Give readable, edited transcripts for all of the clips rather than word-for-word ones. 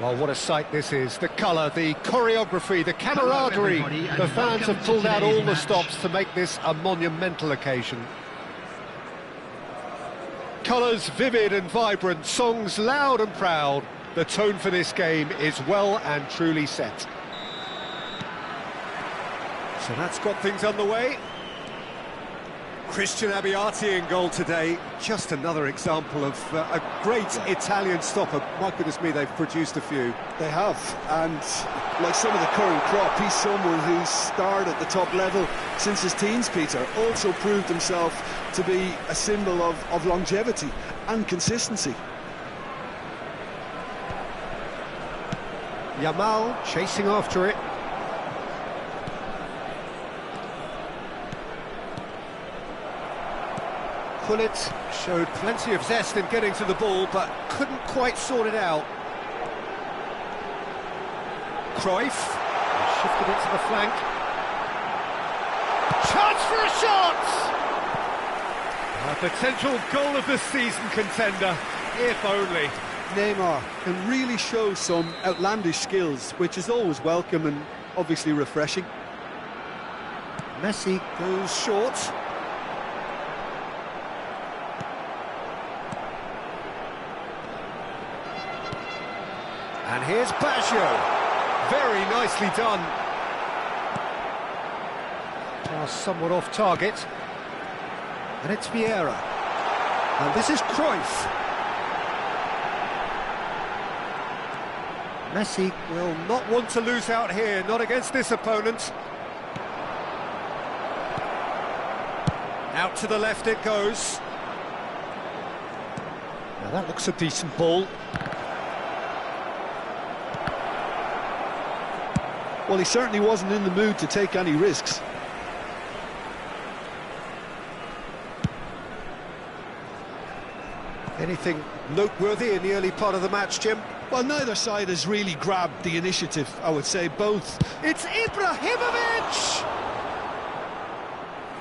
Well, what a sight this is. The colour, the choreography, the camaraderie. The fans have pulled out all the stops to make this a monumental occasion. Colours vivid and vibrant, songs loud and proud. The tone for this game is well and truly set. So that's got things underway. Christian Abbiati in goal today. Just another example of a great Italian stopper. My goodness me, they've produced a few. They have, and like some of the current crop, he's someone who's starred at the top level since his teens, Peter. Also proved himself to be a symbol of longevity and consistency. Yamal chasing after it. Gullit showed plenty of zest in getting to the ball, but couldn't quite sort it out. Cruyff shifted it to the flank. Chance for a shot! A potential goal of the season contender, if only. Neymar can really show some outlandish skills, which is always welcome and obviously refreshing. Messi goes short. And here's Baggio. Very nicely done. Pass somewhat off target. And it's Vieira. And this is Cruyff. Messi will not want to lose out here, not against this opponent. Out to the left it goes. Now that looks a decent ball. Well, he certainly wasn't in the mood to take any risks. Anything noteworthy in the early part of the match, Jim? Well, neither side has really grabbed the initiative, I would say. Both. It's Ibrahimovic!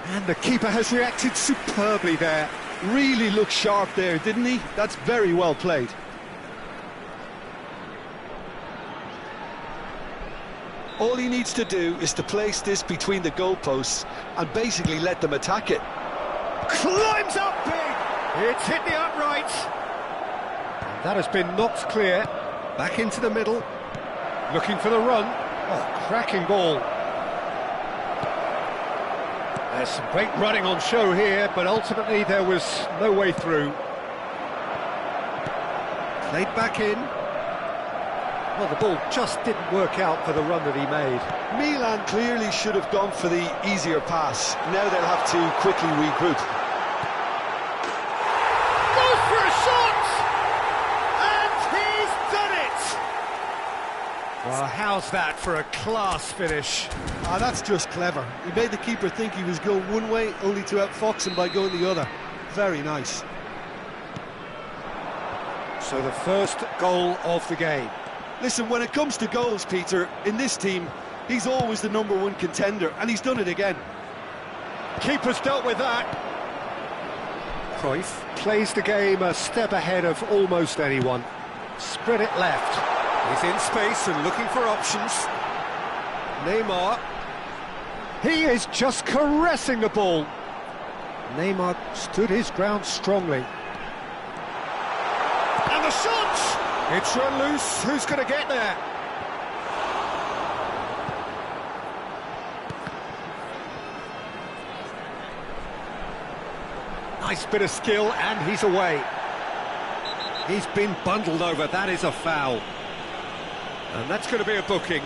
And the keeper has reacted superbly there. Really looked sharp there, didn't he? That's very well played. All he needs to do is to place this between the goalposts and basically let them attack it. Climbs up big! It's hit the upright. And that has been knocked clear. Back into the middle. Looking for the run. Oh, cracking ball. There's some great running on show here, but ultimately there was no way through. Played back in. Well, the ball just didn't work out for the run that he made. Milan clearly should have gone for the easier pass. Now they'll have to quickly regroup. Goes for a shot! And he's done it! Well, how's that for a class finish? Ah, that's just clever. He made the keeper think he was going one way, only to outfox him by going the other. Very nice. So the first goal of the game. Listen, when it comes to goals, Peter, in this team, he's always the #1 contender, and he's done it again. Keeper's dealt with that. Cruyff plays the game a step ahead of almost anyone. Spread it left. He's in space and looking for options. Neymar. He is just caressing the ball. Neymar stood his ground strongly. And the shot! It's run loose. Who's going to get there? Nice bit of skill, and he's away. He's been bundled over. That is a foul. And that's going to be a booking.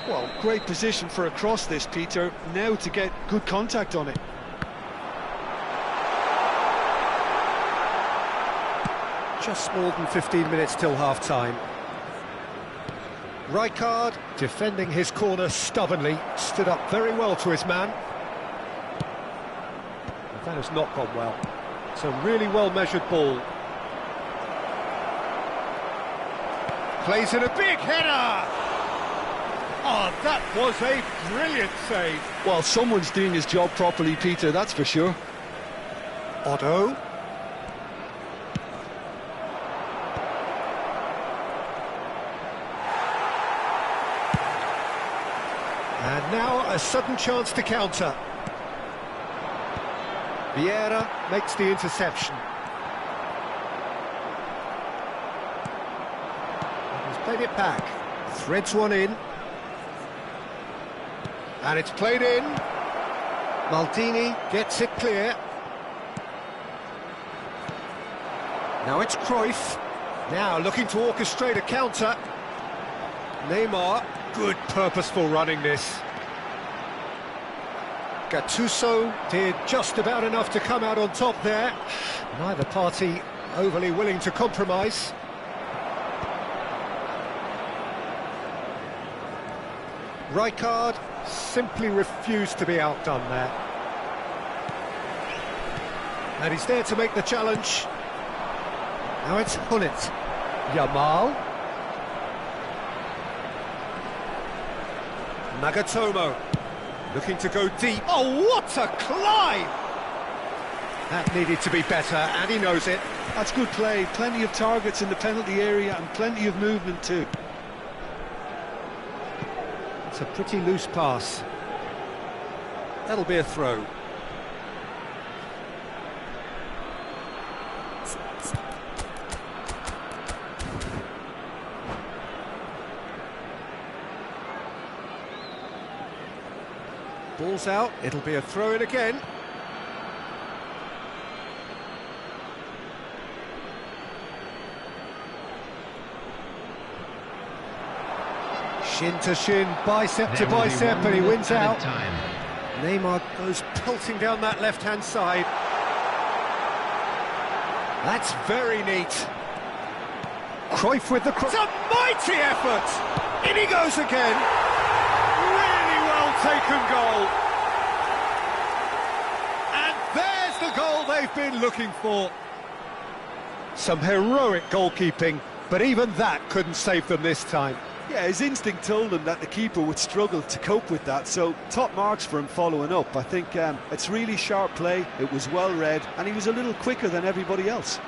Well, great position for a cross this, Peter. Now to get good contact on it. Just more than 15 minutes till half-time. Rijkaard, defending his corner stubbornly, stood up very well to his man. But that has not gone well. It's a really well-measured ball. Plays in a big header! Oh, that was a brilliant save. Well, someone's doing his job properly, Peter, that's for sure. Otto. And now a sudden chance to counter. Vieira makes the interception. He's played it back. Threads one in. And it's played in. Maldini gets it clear. Now it's Cruyff. Now looking to orchestrate a counter. Neymar, good purposeful running this. Gattuso did just about enough to come out on top there. Neither party overly willing to compromise. Rijkaard simply refused to be outdone there. And he's there to make the challenge. Now it's Gullit. Yamal. Nagatomo. Looking to go deep. Oh, what a climb! That needed to be better, and he knows it. That's good play. Plenty of targets in the penalty area and plenty of movement too. It's a pretty loose pass. That'll be a throw. Ball's out, it'll be a throw-in again. Shin to shin, bicep to bicep, and he wins out. Neymar goes pelting down that left-hand side. That's very neat. Cruyff with the cross. It's a mighty effort! In he goes again. Taken goal. And there's the goal they've been looking for. Some heroic goalkeeping, but even that couldn't save them this time. Yeah, his instinct told him that the keeper would struggle to cope with that, so top marks for him following up. I think it's really sharp play, it was well read, and he was a little quicker than everybody else.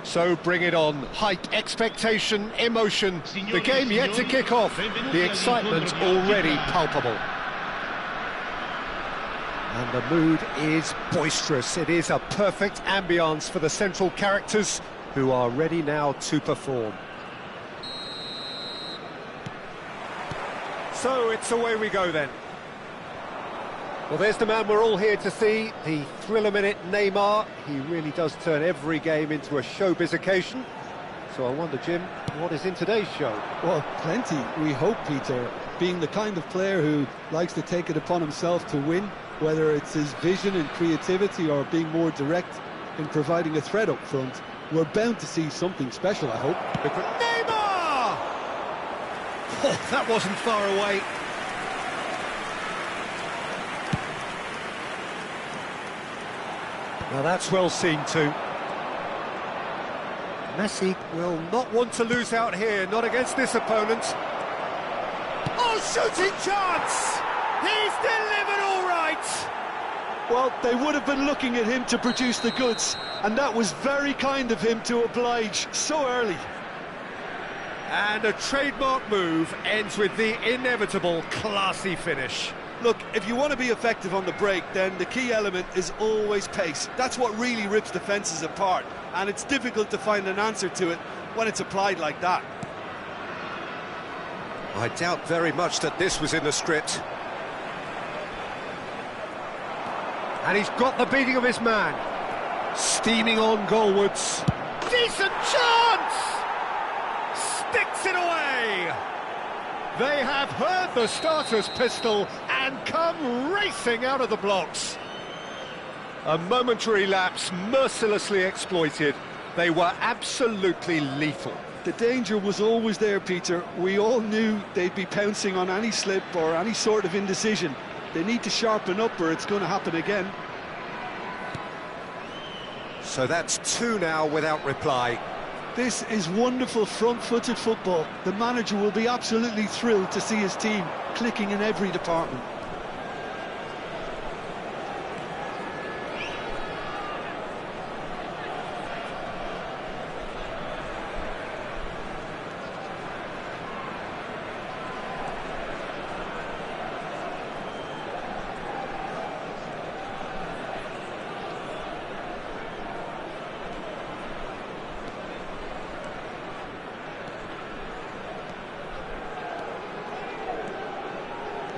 So bring it on. Hype, expectation, emotion. The game yet to kick off. The excitement already palpable. And the mood is boisterous. It is a perfect ambience for the central characters who are ready now to perform. So it's away we go then. Well, there's the man we're all here to see, the thriller-minute Neymar. He really does turn every game into a showbiz occasion. So I wonder, Jim, what is in today's show? Well, plenty, we hope, Peter. Being the kind of player who likes to take it upon himself to win, whether it's his vision and creativity or being more direct in providing a threat up front, we're bound to see something special, I hope. Neymar! Oh, that wasn't far away. Now that's well seen too. Messi will not want to lose out here, not against this opponent. Oh, shooting chance! He's delivered all right! Well, they would have been looking at him to produce the goods, and that was very kind of him to oblige so early. And a trademark move ends with the inevitable classy finish. Look, if you want to be effective on the break, then the key element is always pace. That's what really rips defences apart, and it's difficult to find an answer to it when it's applied like that. I doubt very much that this was in the script. And he's got the beating of his man. Steaming on goalwards. Decent chance! Sticks it away! They have heard the starter's pistol and come racing out of the blocks. A momentary lapse mercilessly exploited. They were absolutely lethal. The danger was always there, Peter. We all knew they'd be pouncing on any slip or any sort of indecision. They need to sharpen up or it's going to happen again. So that's two now without reply. This is wonderful front-footed football. The manager will be absolutely thrilled to see his team clicking in every department.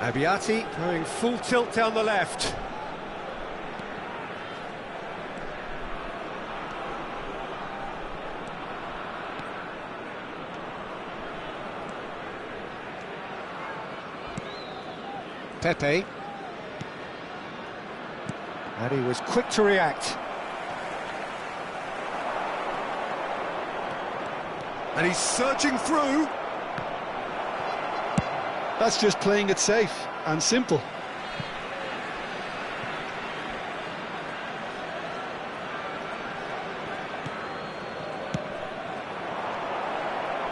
Abbiati going full tilt down the left. Pepe. And he was quick to react. And he's surging through. That's just playing it safe and simple.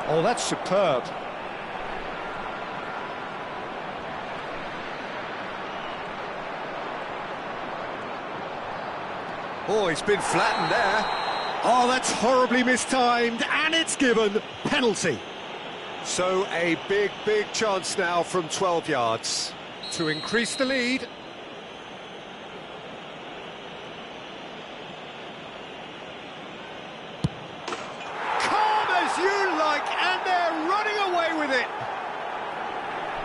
Oh, that's superb. Oh, he's been flattened there. Oh, that's horribly mistimed, and it's given penalty. So a big, big chance now from 12 yards to increase the lead. Calm as you like, and they're running away with it.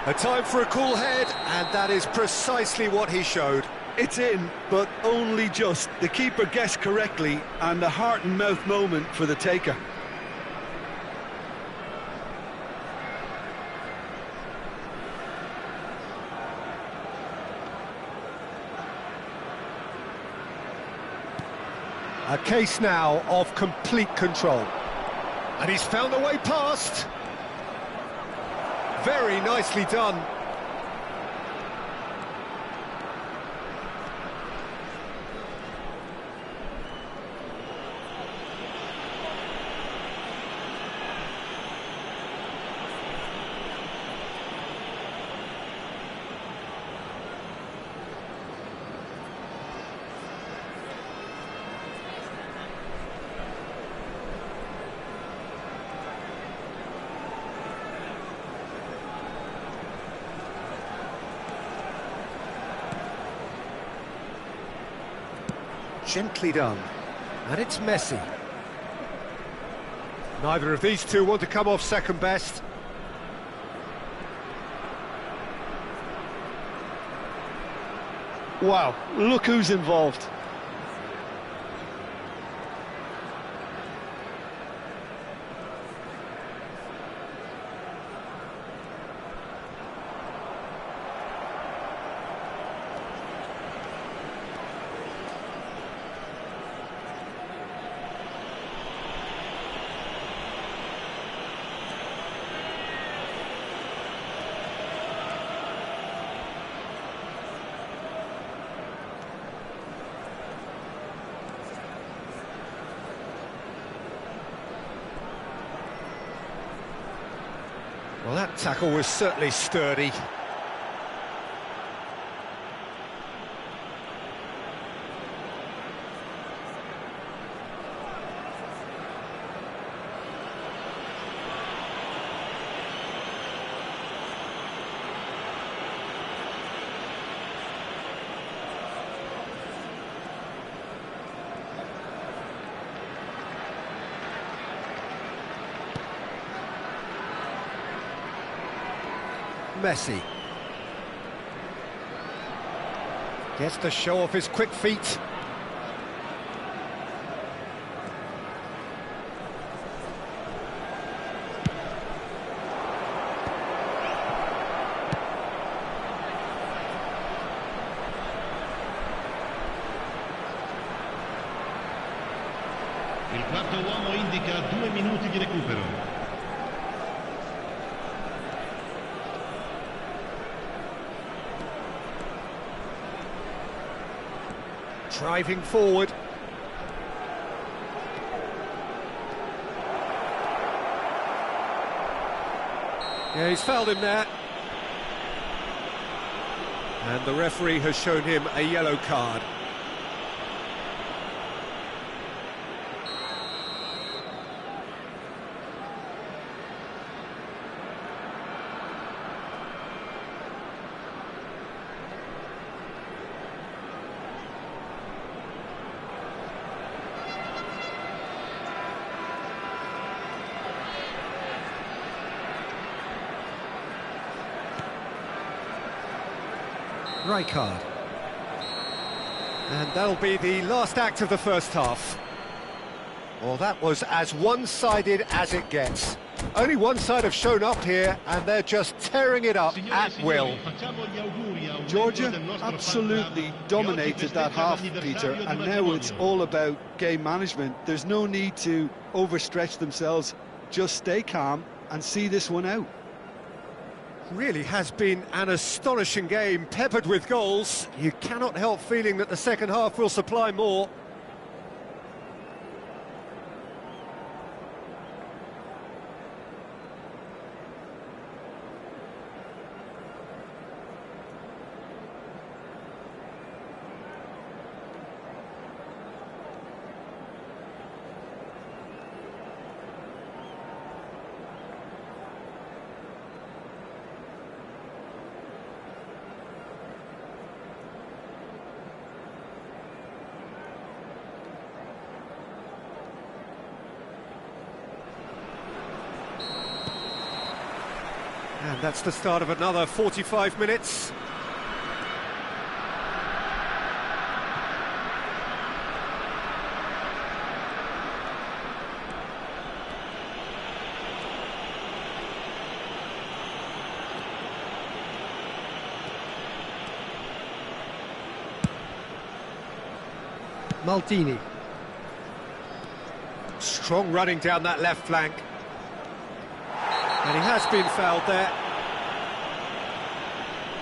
A time for a cool head, and that is precisely what he showed. It's in, but only just. The keeper guessed correctly, and a heart and mouth moment for the taker. A case now of complete control. And he's found a way past. Very nicely done. Gently done. And it's Messi. Neither of these two want to come off second best. Wow, look who's involved. Well, that tackle was certainly sturdy. Messi gets to show off his quick feet. Il quarto uomo indica 2 minuti di recupero. Driving forward. Yeah, he's fouled him there. And the referee has shown him a yellow card. Rijkaard. And that'll be the last act of the first half. Well, that was as one-sided as it gets. Only one side have shown up here, and they're just tearing it up at will. Georgia absolutely dominated that half, Peter, and now it's all about game management. There's no need to overstretch themselves. Just stay calm and see this one out. Really has been an astonishing game, peppered with goals. You cannot help feeling that the second half will supply more. And that's the start of another 45 minutes. Maldini. Strong running down that left flank. And he has been fouled there.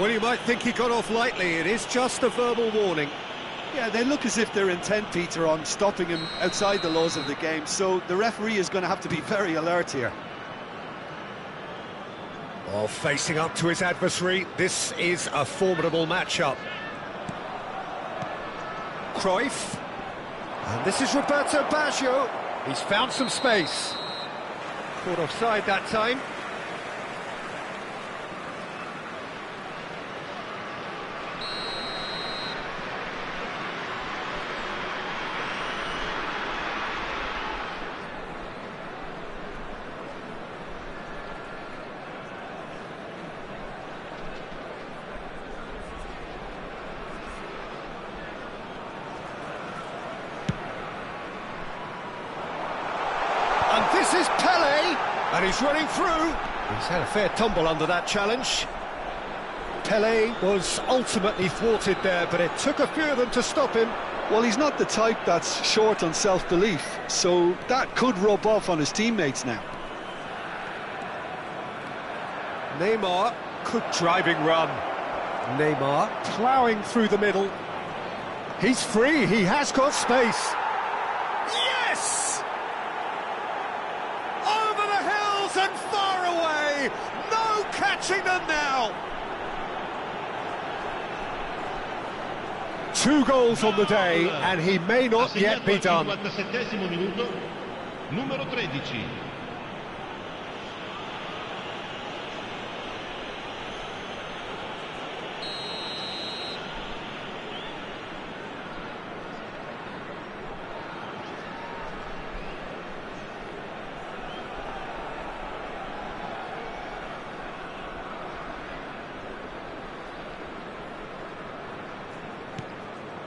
Well, you might think he got off lightly. It is just a verbal warning. Yeah, they look as if they're intent, Peter, on stopping him outside the laws of the game, so the referee is going to have to be very alert here. Well, facing up to his adversary, this is a formidable matchup. Cruyff. And this is Roberto Baggio. He's found some space. Caught offside that time. This is Pele, and he's running through. He's had a fair tumble under that challenge. Pele was ultimately thwarted there, but it took a few of them to stop him. Well, he's not the type that's short on self-belief, so that could rub off on his teammates now. Neymar, good driving run. Neymar ploughing through the middle. He's free, he has got space. Yes! Over the hills and far away! No catching them now! 2 goals on the day, and he may not yet be done. Minuto, numero 13.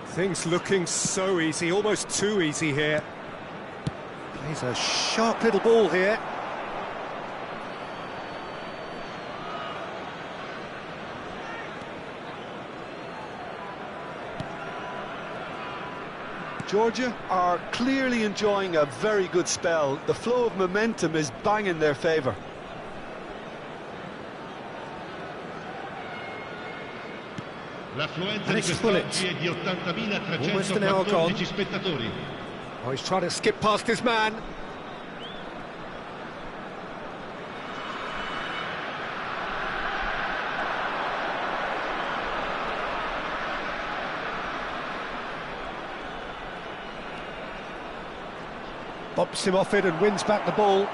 Things looking so easy, almost too easy here. Plays a sharp little ball here. Georgia are clearly enjoying a very good spell. The flow of momentum is bang in their favour. L'affluenza di quest'oggi è di 80.314 spettatori. Oh, he's trying to skip past his man. Bumps him off it and wins back the ball.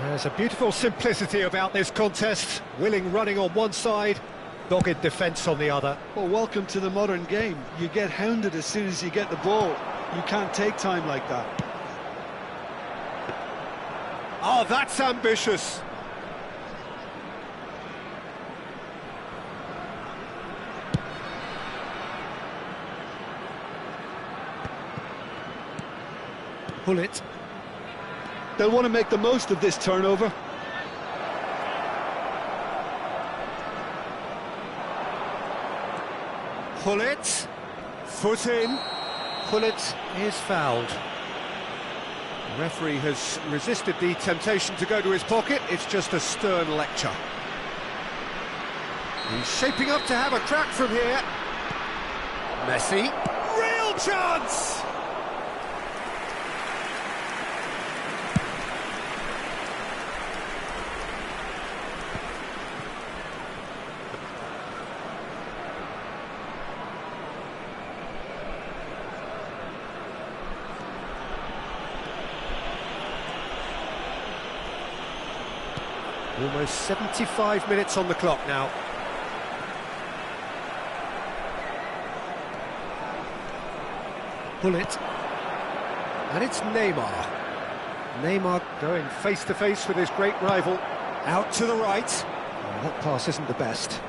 There's a beautiful simplicity about this contest. Willing running on one side, dogged defence on the other. Well, welcome to the modern game. You get hounded as soon as you get the ball. You can't take time like that. Oh, that's ambitious. Pull it. They'll want to make the most of this turnover. Pullet, foot in. Pullet is fouled. The referee has resisted the temptation to go to his pocket. It's just a stern lecture. He's shaping up to have a crack from here. Messi, real chance! Almost 75 minutes on the clock now. Pull it. And it's Neymar. Neymar going face-to-face with his great rival. Out to the right. Oh, that pass isn't the best.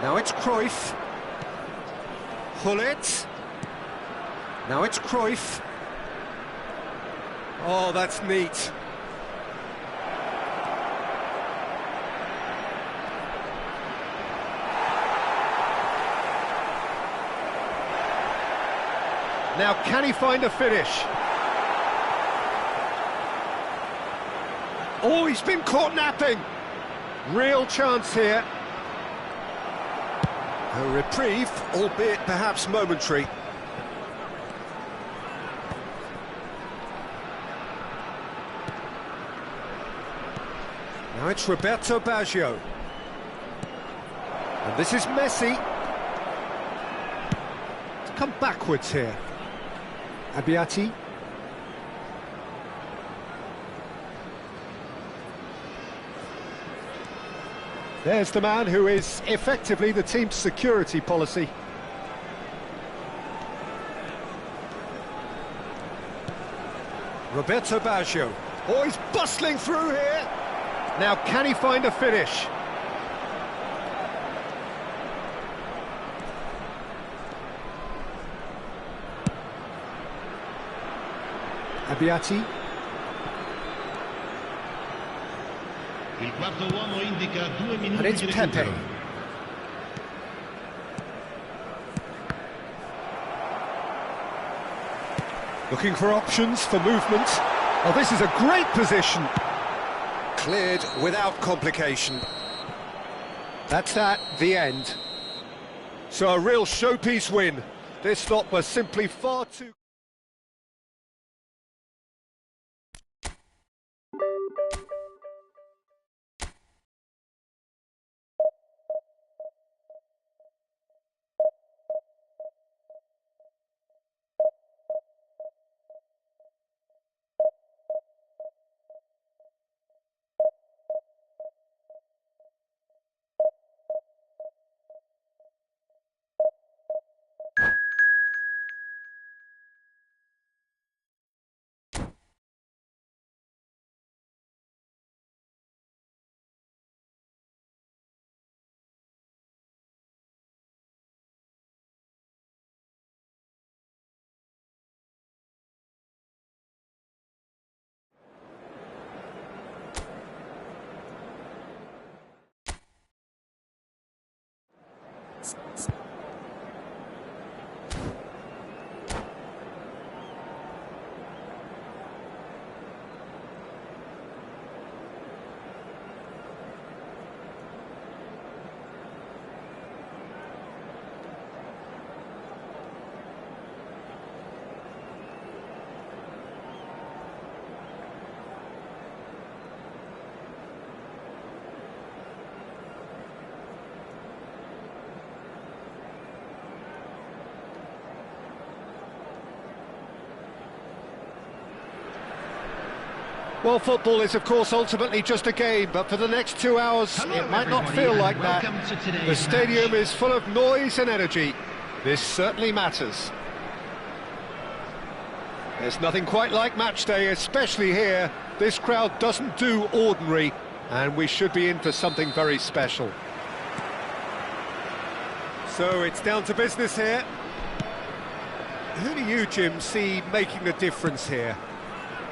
Now it's Cruyff. Pull it. Now it's Cruyff. Oh, that's neat. Now, can he find a finish? Oh, he's been caught napping. Real chance here. A reprieve, albeit perhaps momentary. Now it's Roberto Baggio. And this is Messi. It's come backwards here. Abbiati. There's the man who is effectively the team's security policy. Roberto Baggio. Oh, he's bustling through here. Now, can he find a finish? Abbiati. Il quarto uomo indica 2 minuti And it's di Pepe. recupero. Looking for options for movement. Oh, this is a great position. Cleared without complication. That's that, the end. So a real showpiece win. This lot was simply far too... Well, football is, of course, ultimately just a game, but for the next 2 hours, it might not feel like that. The stadium is full of noise and energy. This certainly matters. There's nothing quite like match day, especially here. This crowd doesn't do ordinary, and we should be in for something very special. So it's down to business here. Who do you, Jim, see making the difference here?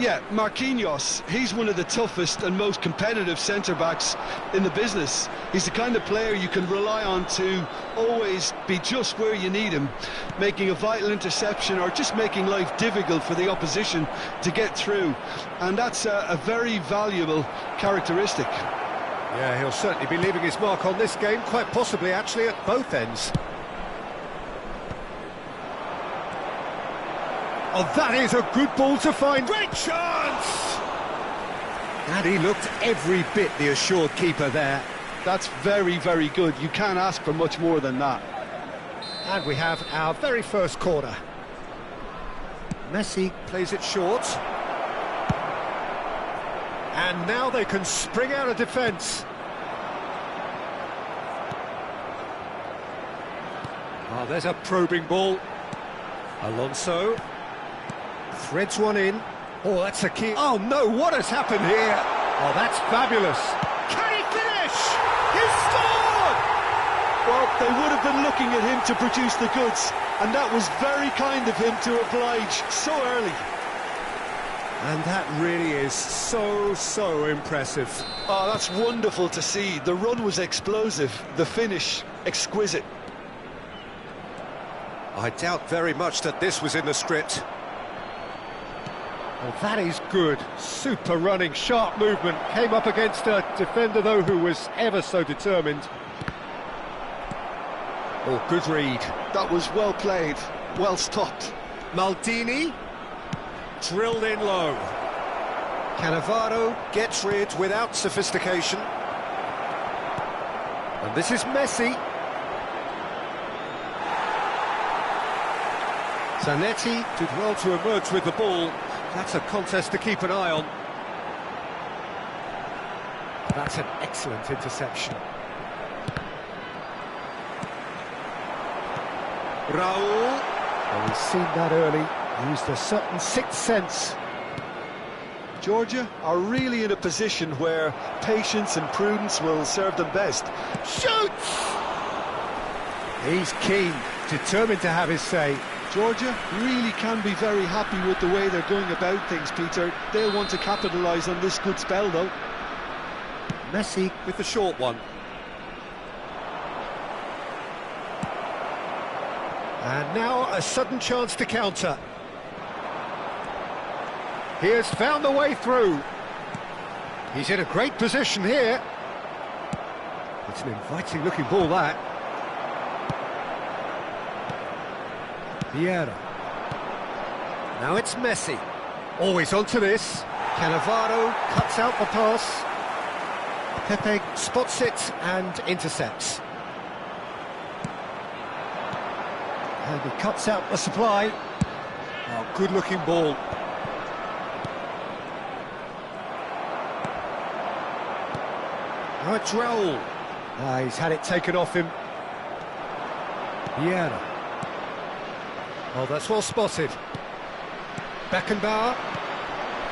Yeah, Marquinhos, he's one of the toughest and most competitive centre-backs in the business. He's the kind of player you can rely on to always be just where you need him, making a vital interception or just making life difficult for the opposition to get through. And that's a very valuable characteristic. Yeah, he'll certainly be leaving his mark on this game, quite possibly actually at both ends. Oh, that is a good ball to find. Great chance! And he looked every bit the assured keeper there. That's very, very good. You can't ask for much more than that. And we have our very first corner. Messi plays it short. And now they can spring out of defence. Oh, there's a probing ball. Alonso threads one in. Oh, that's a key. Oh no, what has happened here? Oh, that's fabulous. Can he finish? He scored! Well, they would have been looking at him to produce the goods, and that was very kind of him to oblige so early. And that really is so impressive. Oh, that's wonderful to see. The run was explosive, the finish exquisite. I doubt very much that this was in the script. Well, that is good. Super running, sharp movement. Came up against a defender, though, who was ever so determined. Oh, good read. That was well played, well stopped. Maldini, drilled in low. Cannavaro gets rid without sophistication. And this is Messi. Zanetti did well to emerge with the ball. That's a contest to keep an eye on. That's an excellent interception. Raul. Well, we've seen that early. Used a certain sixth sense. Georgia are really in a position where patience and prudence will serve them best. Shoots! He's keen, determined to have his say. Georgia really can be very happy with the way they're going about things, Peter. They'll want to capitalise on this good spell, though. Messi with the short one. And now a sudden chance to counter. He has found the way through. He's in a great position here. It's an inviting looking ball, that. Vieira. Now it's Messi. Always onto this. Cannavaro cuts out the pass. Pepe spots it and intercepts. And he cuts out the supply. Oh, good looking ball. Now it's Raul. He's had it taken off him. Vieira. Oh, that's well spotted. Beckenbauer.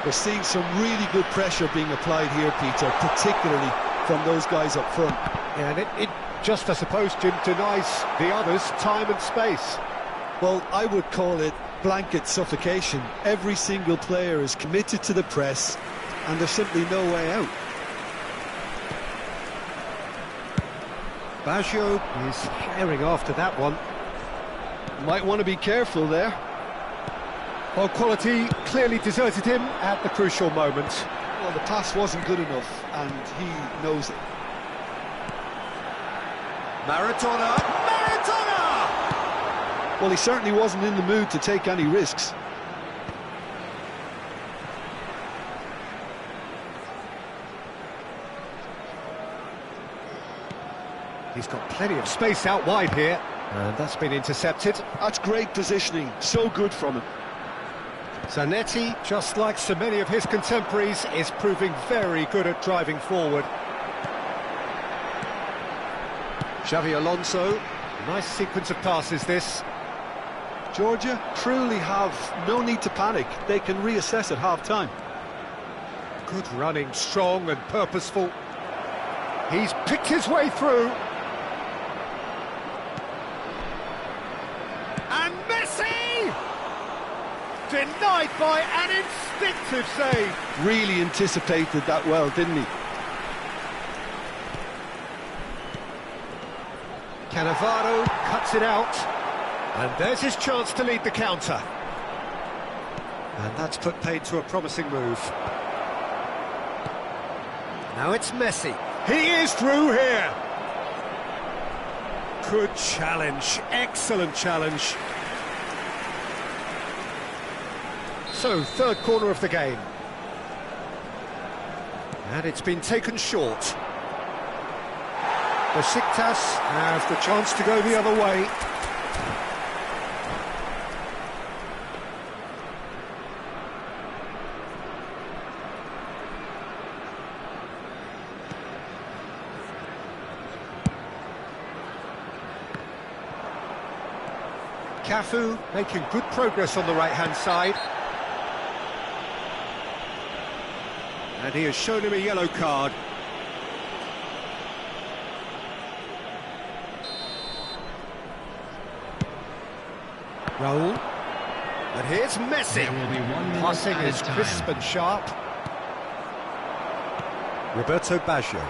We're seeing some really good pressure being applied here, Peter, particularly from those guys up front. Yeah, and it just, I suppose, Jim, denies the others time and space. Well, I would call it blanket suffocation. Every single player is committed to the press, and there's simply no way out. Baggio is herring after that one. Might want to be careful there. Well, quality clearly deserted him at the crucial moment. Well, the pass wasn't good enough, and he knows it. Maradona! Maradona! Well, he certainly wasn't in the mood to take any risks. He's got plenty of space out wide here, and that's been intercepted. That's great positioning, so good from him. Zanetti, just like so many of his contemporaries, is proving very good at driving forward. Xavi Alonso, nice sequence of passes this. Georgia truly have no need to panic. They can reassess at half-time. Good running, strong and purposeful. He's picked his way through. And Messi! Denied by an instinctive save. Really anticipated that well, didn't he? Cannavaro cuts it out. And there's his chance to lead the counter. And that's put paid to a promising move. Now it's Messi. He is through here. Good challenge, excellent challenge. So, third corner of the game. And it's been taken short. Besiktas have the chance to go the other way. Cafu making good progress on the right-hand side. And he has shown him a yellow card. Raul. And here's Messi. Passing is crisp and sharp. Roberto Baggio.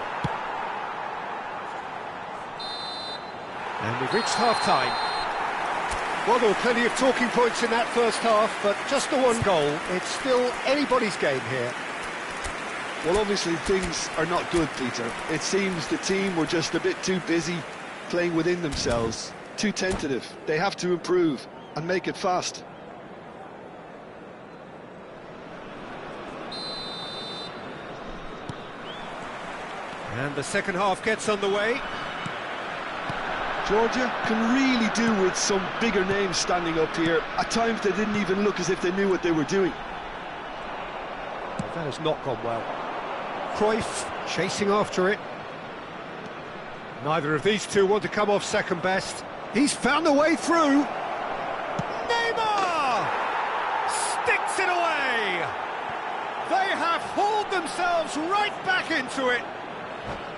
And we've reached half-time. Well, there were plenty of talking points in that first half, but just the one goal. It's still anybody's game here. Well, obviously things are not good, Peter. It seems the team were just a bit too busy playing within themselves, too tentative. They have to improve and make it fast. And the second half gets underway. Georgia can really do with some bigger names standing up here. At times they didn't even look as if they knew what they were doing. Well, that has not gone well. Cruyff chasing after it. Neither of these two want to come off second best. He's found a way through. Neymar! Sticks it away! They have hauled themselves right back into it.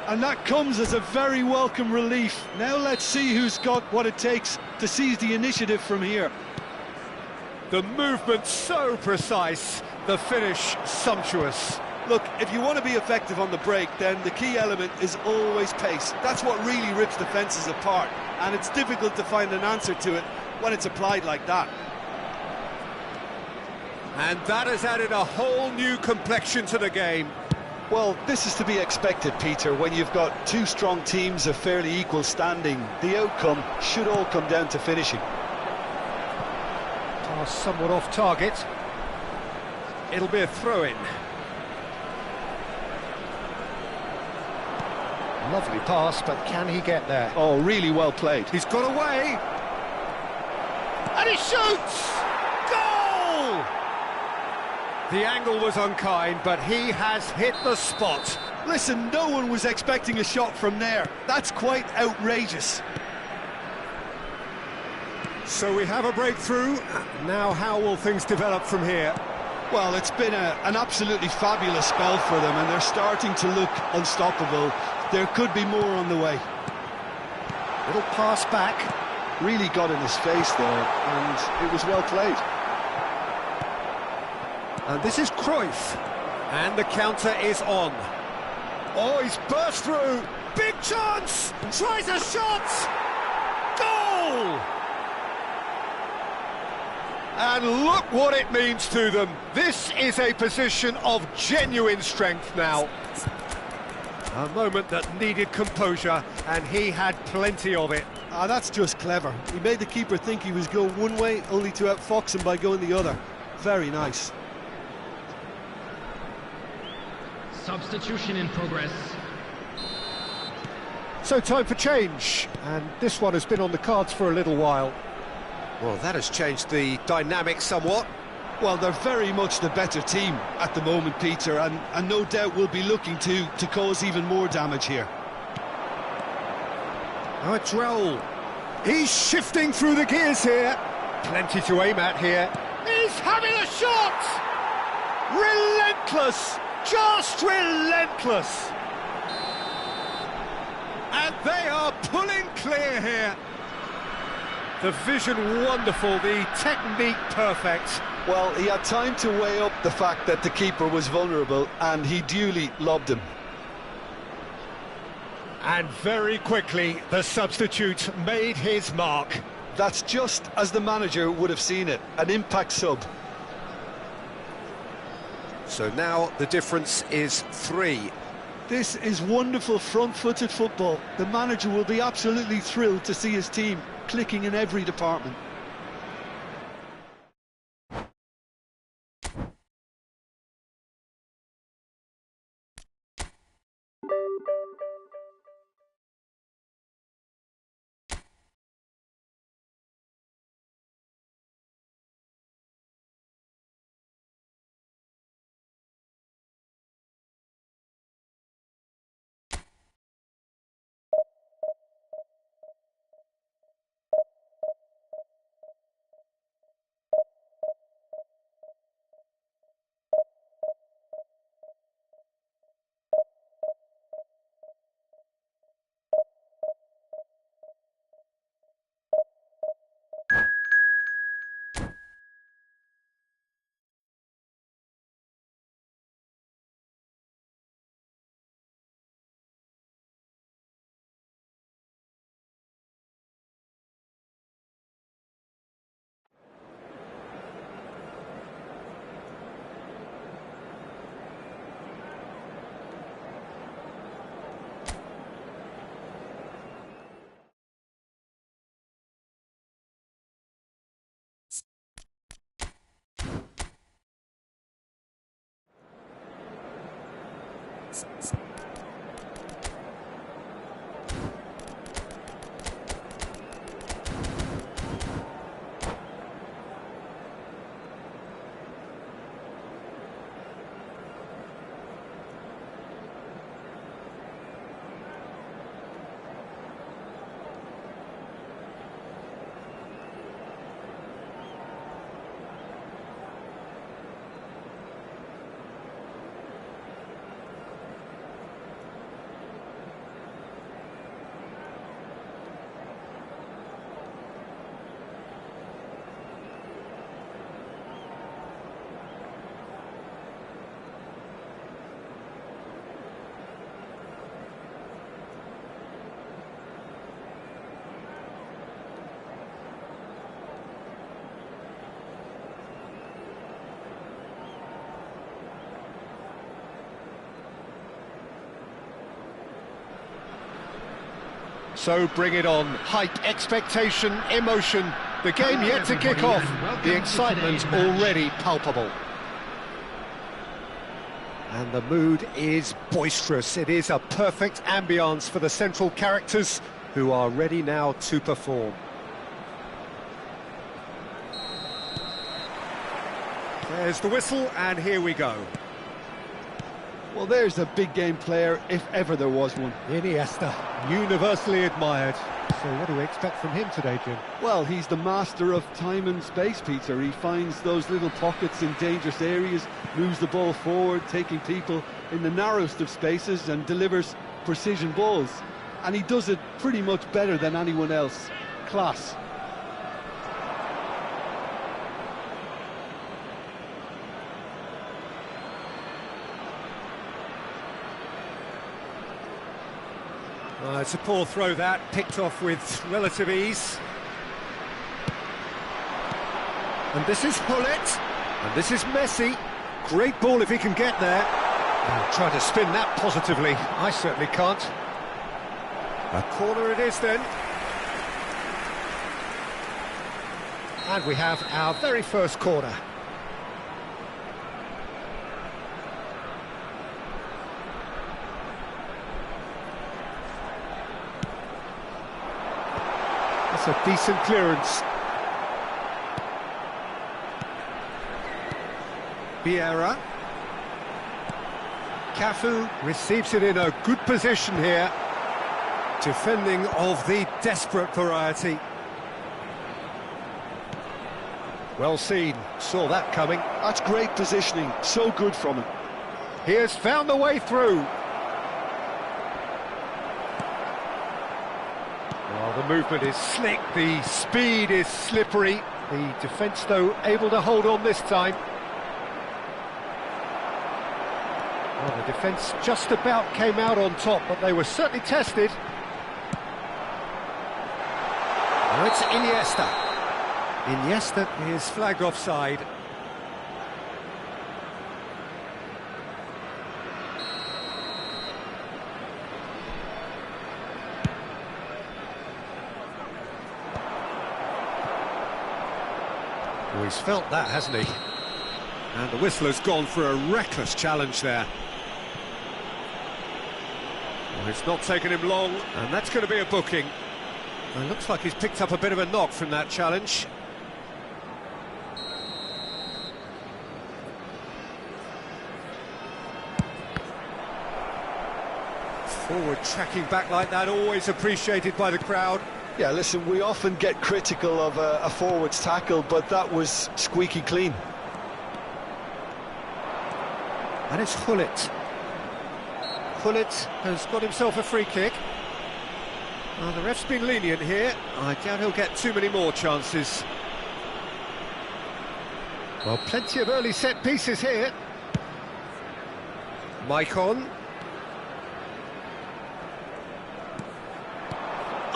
And that comes as a very welcome relief. Now let's see who's got what it takes to seize the initiative from here. The movement so precise, the finish sumptuous. Look, if you want to be effective on the break, then the key element is always pace. That's what really rips defences apart, and it's difficult to find an answer to it when it's applied like that. And that has added a whole new complexion to the game. Well, this is to be expected, Peter, when you've got two strong teams of fairly equal standing. The outcome should all come down to finishing. Pass somewhat off target. It'll be a throw-in. Lovely pass, but can he get there? Oh, really well played. He's got away. And he shoots! Goal! The angle was unkind, but he has hit the spot. Listen, no one was expecting a shot from there. That's quite outrageous. So we have a breakthrough. Now how will things develop from here? Well, it's been an absolutely fabulous spell for them, and they're starting to look unstoppable. There could be more on the way. Little pass back. Really got in his face there, and it was well played. And this is Cruyff. And the counter is on. Oh, he's burst through. Big chance! Tries a shot! Goal! And look what it means to them. This is a position of genuine strength now. A moment that needed composure, and he had plenty of it. That's just clever. He made the keeper think he was going one way, only to outfox him by going the other. Very nice. Substitution in progress. So time for change, and this one has been on the cards for a little while. Well, that has changed the dynamic somewhat. Well, they're very much the better team at the moment, Peter, and no doubt will be looking to cause even more damage here. Now it's Raul. He's shifting through the gears here. Plenty to aim at here. He's having a shot! Relentless! Just relentless! And they are pulling clear here. The vision wonderful, the technique perfect. Well, he had time to weigh up the fact that the keeper was vulnerable, and he duly lobbed him. And very quickly, the substitute made his mark. That's just as the manager would have seen it, an impact sub. So now the difference is 3. This is wonderful front-footed football. The manager will be absolutely thrilled to see his team clicking in every department. So bring it on. Hype, expectation, emotion. The game yet to kick off. The excitement already palpable. And the mood is boisterous. It is a perfect ambience for the central characters who are ready now to perform. There's the whistle, and here we go. Well, there's a big game player, if ever there was one. Iniesta, universally admired. So what do we expect from him today, Jim? Well, he's the master of time and space, Peter. He finds those little pockets in dangerous areas, moves the ball forward, taking people in the narrowest of spaces and delivers precision balls. And he does it pretty much better than anyone else. Class. It's a poor throw that, picked off with relative ease. And this is Gullit, and this is Messi. Great ball if he can get there. Oh, try to spin that positively. I certainly can't. A corner it is then. And we have our very first corner. That's a decent clearance. Vieira. Cafu receives it in a good position here. Defending of the desperate variety. Well seen, saw that coming. That's great positioning, so good from him. He has found the way through. Well, the movement is slick, the speed is slippery. The defence, though, able to hold on this time. Well, the defence just about came out on top, but they were certainly tested. Now it's Iniesta. Iniesta is flagged offside. Oh, he's felt that, hasn't he? And the whistler's gone for a reckless challenge there. Well, it's not taken him long, and that's going to be a booking. It looks like he's picked up a bit of a knock from that challenge. Forward tracking back like that, always appreciated by the crowd. Yeah, listen, we often get critical of a forward's tackle, but that was squeaky clean. And it's Gullit. Gullit has got himself a free kick. Well, the ref's been lenient here. I doubt he'll get too many more chances. Well, plenty of early set pieces here. Maicon.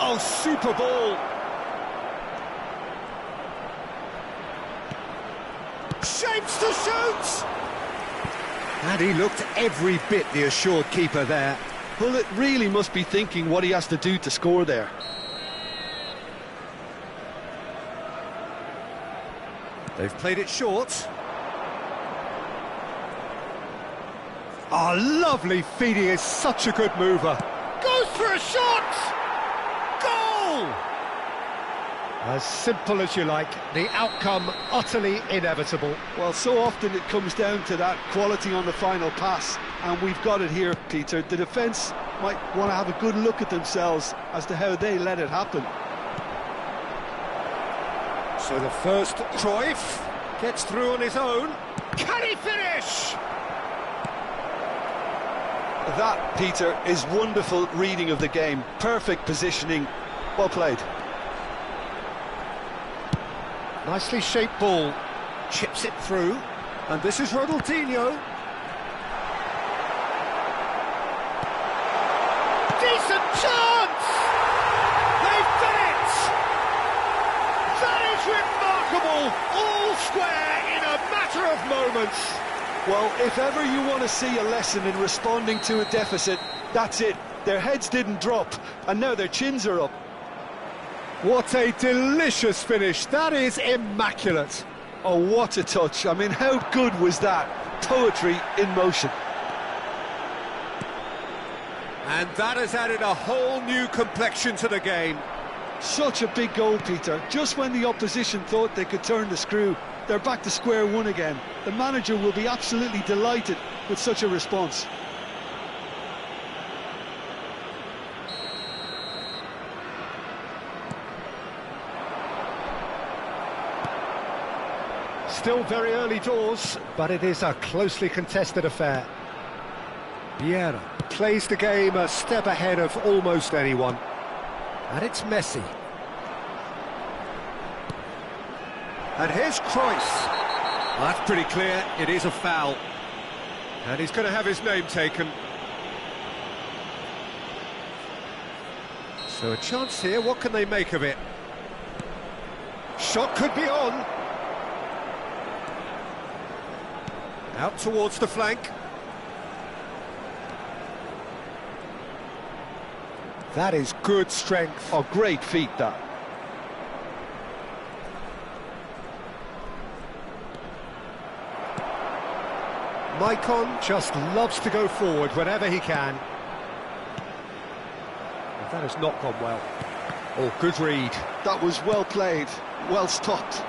Oh, super ball. Shapes to shoot! And he looked every bit the assured keeper there. Gullit really must be thinking what he has to do to score there. They've played it short. Oh, lovely feed, he is such a good mover. Goes for a shot! Goal! As simple as you like, the outcome utterly inevitable. Well, so often it comes down to that quality on the final pass, and we've got it here, Peter. The defence might want to have a good look at themselves as to how they let it happen. So the first, Cruyff, gets through on his own. Can he finish? That, Peter, is wonderful reading of the game. Perfect positioning. Well played. Nicely shaped ball. Chips it through. And this is Ronaldinho. Decent chance! They've done it! That is remarkable! All square in a matter of moments. Well, if ever you want to see a lesson in responding to a deficit, that's it. Their heads didn't drop, and now their chins are up. What a delicious finish. That is immaculate. Oh, what a touch. I mean, how good was that? Poetry in motion. And that has added a whole new complexion to the game. Such a big goal, Peter. Just when the opposition thought they could turn the screw, they're back to square one again. The manager will be absolutely delighted with such a response. Still very early doors, but it is a closely contested affair. Vieira plays the game a step ahead of almost anyone. And it's Messi. And here's Cruyff. Well, that's pretty clear, it is a foul. And he's going to have his name taken. So a chance here, what can they make of it? Shot could be on. Out towards the flank. That is good strength. Oh, great feat, that. Maicon just loves to go forward whenever he can. And that has not gone well. Oh, good read. That was well played, well stopped.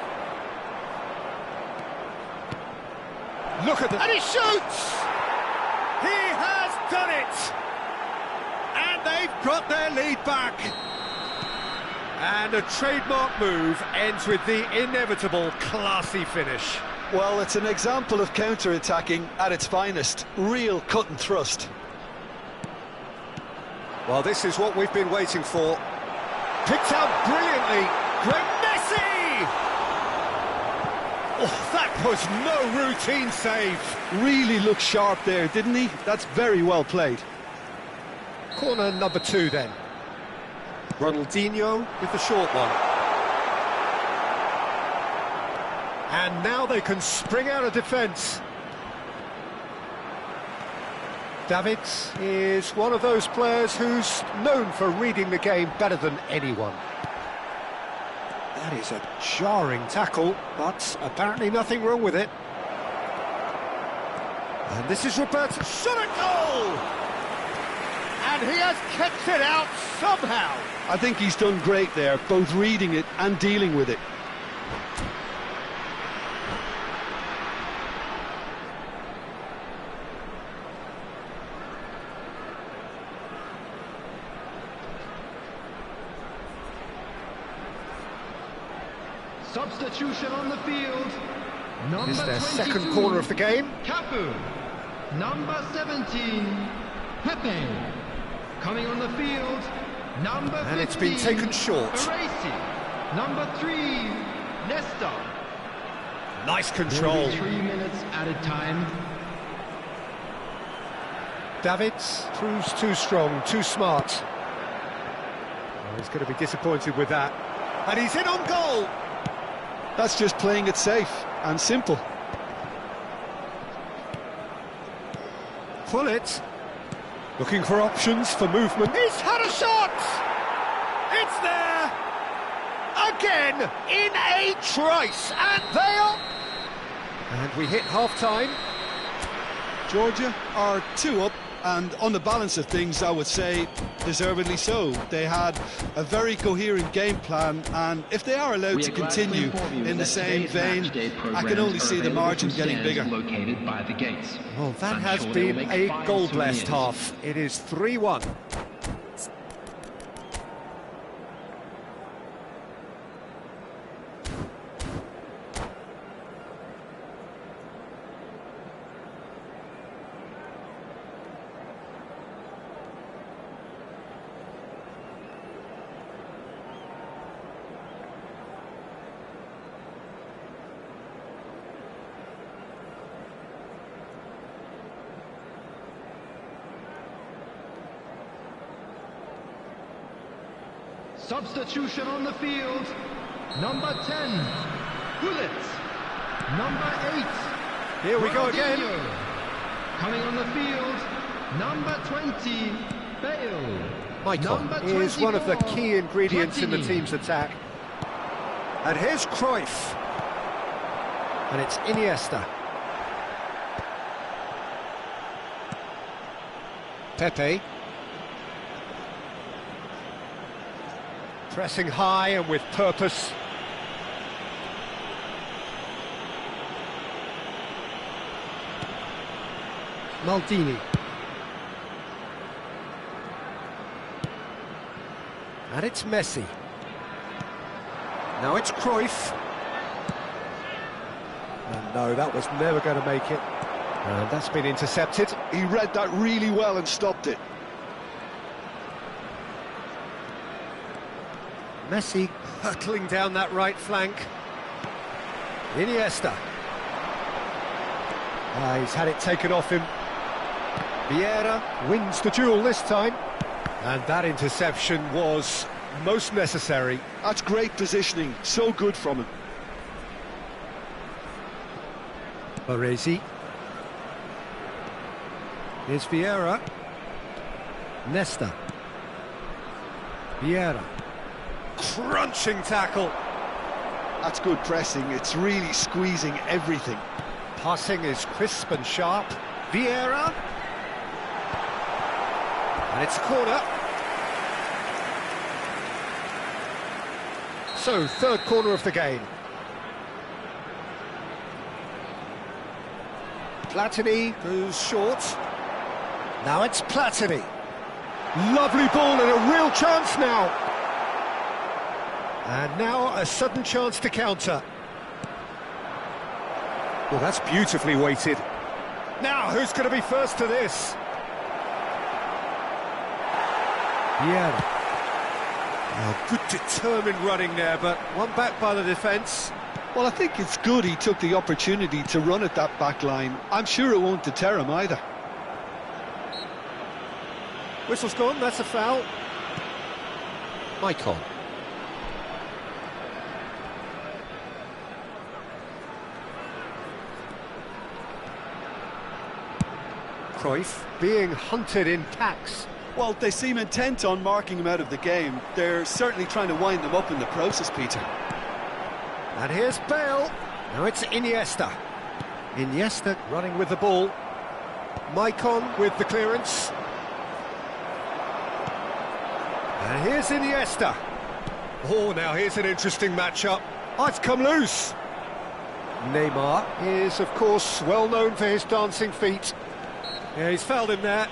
Look at that. And he shoots! He has done it! And they've got their lead back. And a trademark move ends with the inevitable classy finish. Well, it's an example of counter-attacking at its finest. Real cut and thrust. Well, this is what we've been waiting for. Picked out brilliantly. Great Messi! Oh, that was no routine save. Really looked sharp there, didn't he? That's very well played. Corner number 2 then. Ronaldinho with the short one. And now they can spring out of defence. Davids is one of those players who's known for reading the game better than anyone. That is a jarring tackle, but apparently nothing wrong with it. And this is Roberto. Shot at goal! And he has kept it out somehow. I think he's done great there, both reading it and dealing with it. Substitution on the field. This is their second corner of the game. Cafu. Number 17, Pepe. Coming on the field, number 15, and it's been taken short. Baresi. Number 3, Nesta. Nice control. 3 minutes added time. Davids proves too strong, too smart. Oh, he's going to be disappointed with that. And he's in on goal. That's just playing it safe and simple. Pullet, looking for options for movement. He's had a shot! It's there! Again, in a trice, and they are... And we hit half-time. Georgia are 2 up, and on the balance of things, I would say deservedly so. They had a very coherent game plan, and if they are allowed to continue in the same vein, I can only see the margin getting bigger. Located by the gates. Well, that has been a goal-blessed half. It is 3-1. Substitution on the field. Number 10, Bullet. Number 8. Here we go again. Coming on the field, number 20, Bale. Maicon is one of the key ingredients in the team's attack. And here's Cruyff. And it's Iniesta. Pepe. Pressing high and with purpose. Maldini. And it's Messi. Now it's Cruyff. And no, that was never going to make it. And that's been intercepted. He read that really well and stopped it. Messi hurtling down that right flank. Iniesta. He's had it taken off him. Vieira wins the duel this time. And that interception was most necessary. That's great positioning, so good from him. Baresi. Here's Vieira. Nesta. Vieira. Crunching tackle. That's good pressing, it's really squeezing everything. Passing is crisp and sharp. Vieira. And it's a corner. So, third corner of the game. Platini goes short. Now it's Platini. Lovely ball and a real chance now. And now a sudden chance to counter. Well, that's beautifully weighted. Now, who's going to be first to this? Yeah. Oh, good determined running there, but one back by the defence. Well, I think it's good he took the opportunity to run at that back line. I'm sure it won't deter him either. Whistle's gone, that's a foul. Maicon. Cruyff being hunted in packs. Well, they seem intent on marking him out of the game. They're certainly trying to wind them up in the process, Peter. And here's Bale. Now it's Iniesta. Iniesta running with the ball. Maicon with the clearance. And here's Iniesta. Oh, now here's an interesting matchup. Oh, it's come loose. Neymar is, of course, well known for his dancing feet. Yeah, he's fouled him there.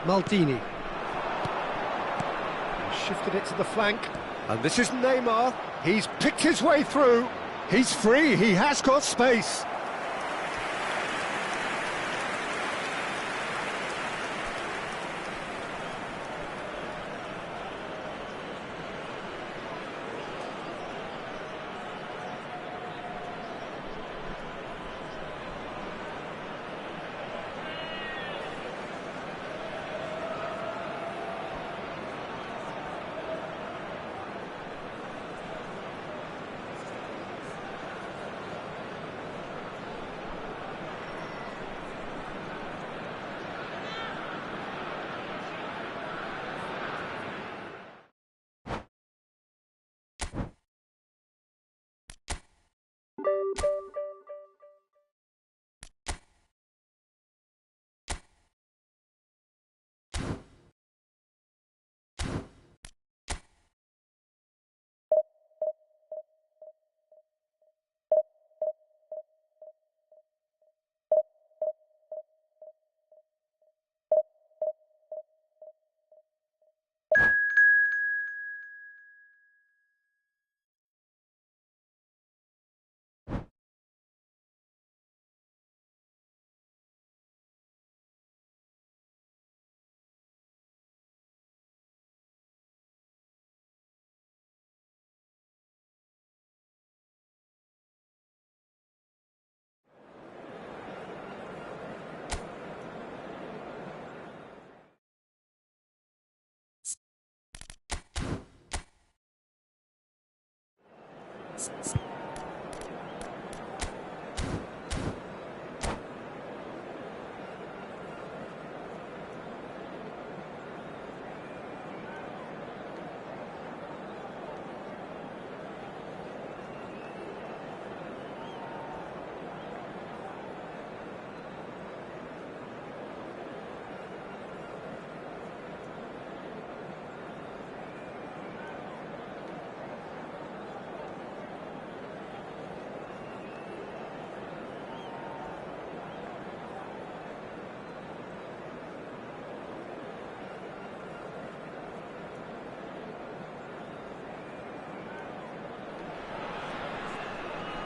Maldini. He shifted it to the flank. And this is Neymar. He's picked his way through. He's free. He has got space.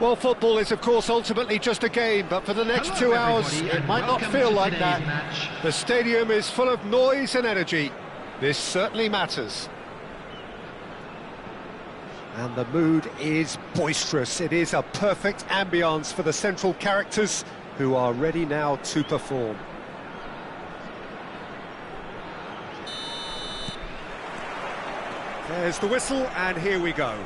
Well, football is, of course, ultimately just a game, but for the next 2 hours, it might not feel like that. The stadium is full of noise and energy. This certainly matters. And the mood is boisterous. It is a perfect ambience for the central characters who are ready now to perform. There's the whistle, and here we go.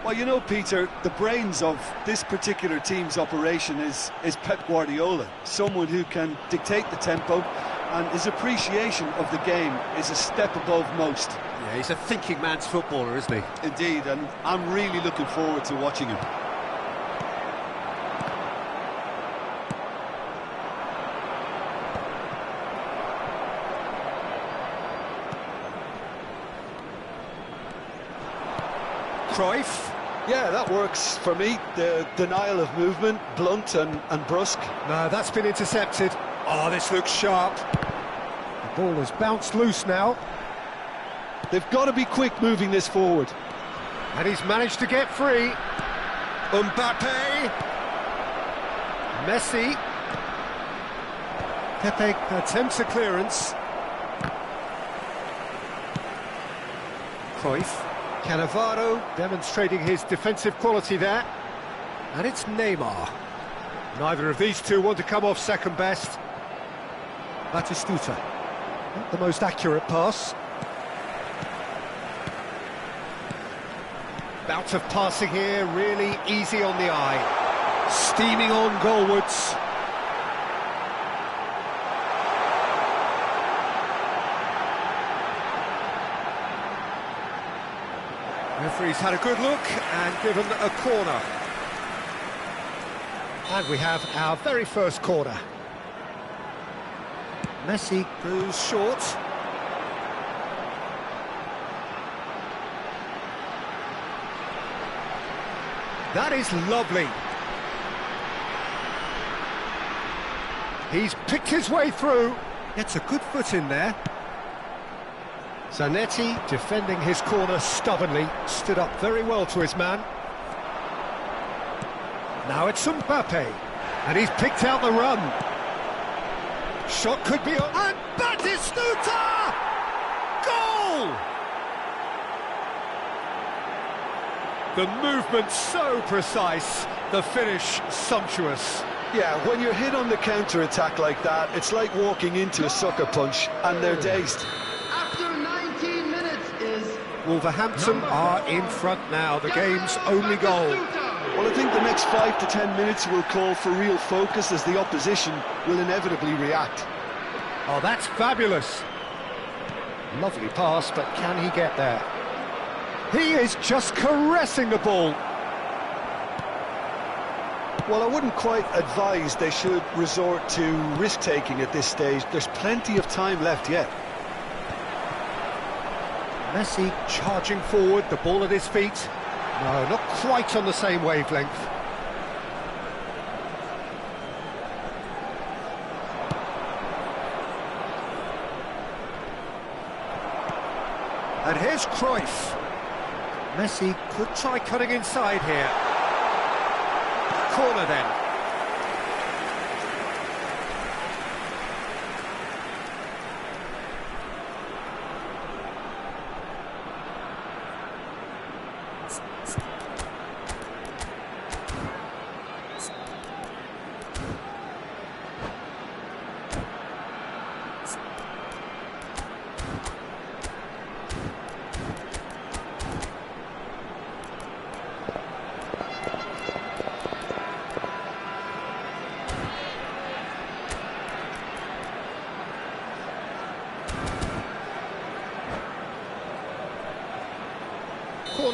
Well, you know, Peter, the brains of this particular team's operation is Pep Guardiola, someone who can dictate the tempo, and his appreciation of the game is a step above most. Yeah, he's a thinking man's footballer, isn't he? Indeed, and I'm really looking forward to watching him. Cruyff. Yeah, that works for me. The denial of movement, blunt and brusque. No, that's been intercepted. Oh, this looks sharp. The ball has bounced loose now. They've got to be quick moving this forward. And he's managed to get free. Mbappe. Messi. Pepe attempts a clearance. Cruyff. Cannavaro demonstrating his defensive quality there. And it's Neymar. Neither of these two want to come off second best. Batistuta. Not the most accurate pass. Bout of passing here, really easy on the eye. Steaming on goalwards. Referee's had a good look and given a corner. And we have our very first corner. Messi goes short. That is lovely. He's picked his way through. Gets a good foot in there. Zanetti, defending his corner stubbornly, stood up very well to his man. Now it's Mbappe, and he's picked out the run. Shot could be on, and Batistuta! Goal! The movement so precise, the finish sumptuous. Yeah, when you're hit on the counter-attack like that, it's like walking into a sucker punch, and they're dazed. Wolverhampton are in front now, the game's only goal. Well, I think the next 5 to 10 minutes will call for real focus as the opposition will inevitably react. Oh, that's fabulous. Lovely pass, but can he get there? He is just caressing the ball. Well, I wouldn't quite advise they should resort to risk-taking at this stage. There's plenty of time left yet. Messi charging forward, the ball at his feet. No, not quite on the same wavelength. And here's Cruyff. Messi could try cutting inside here. Corner then.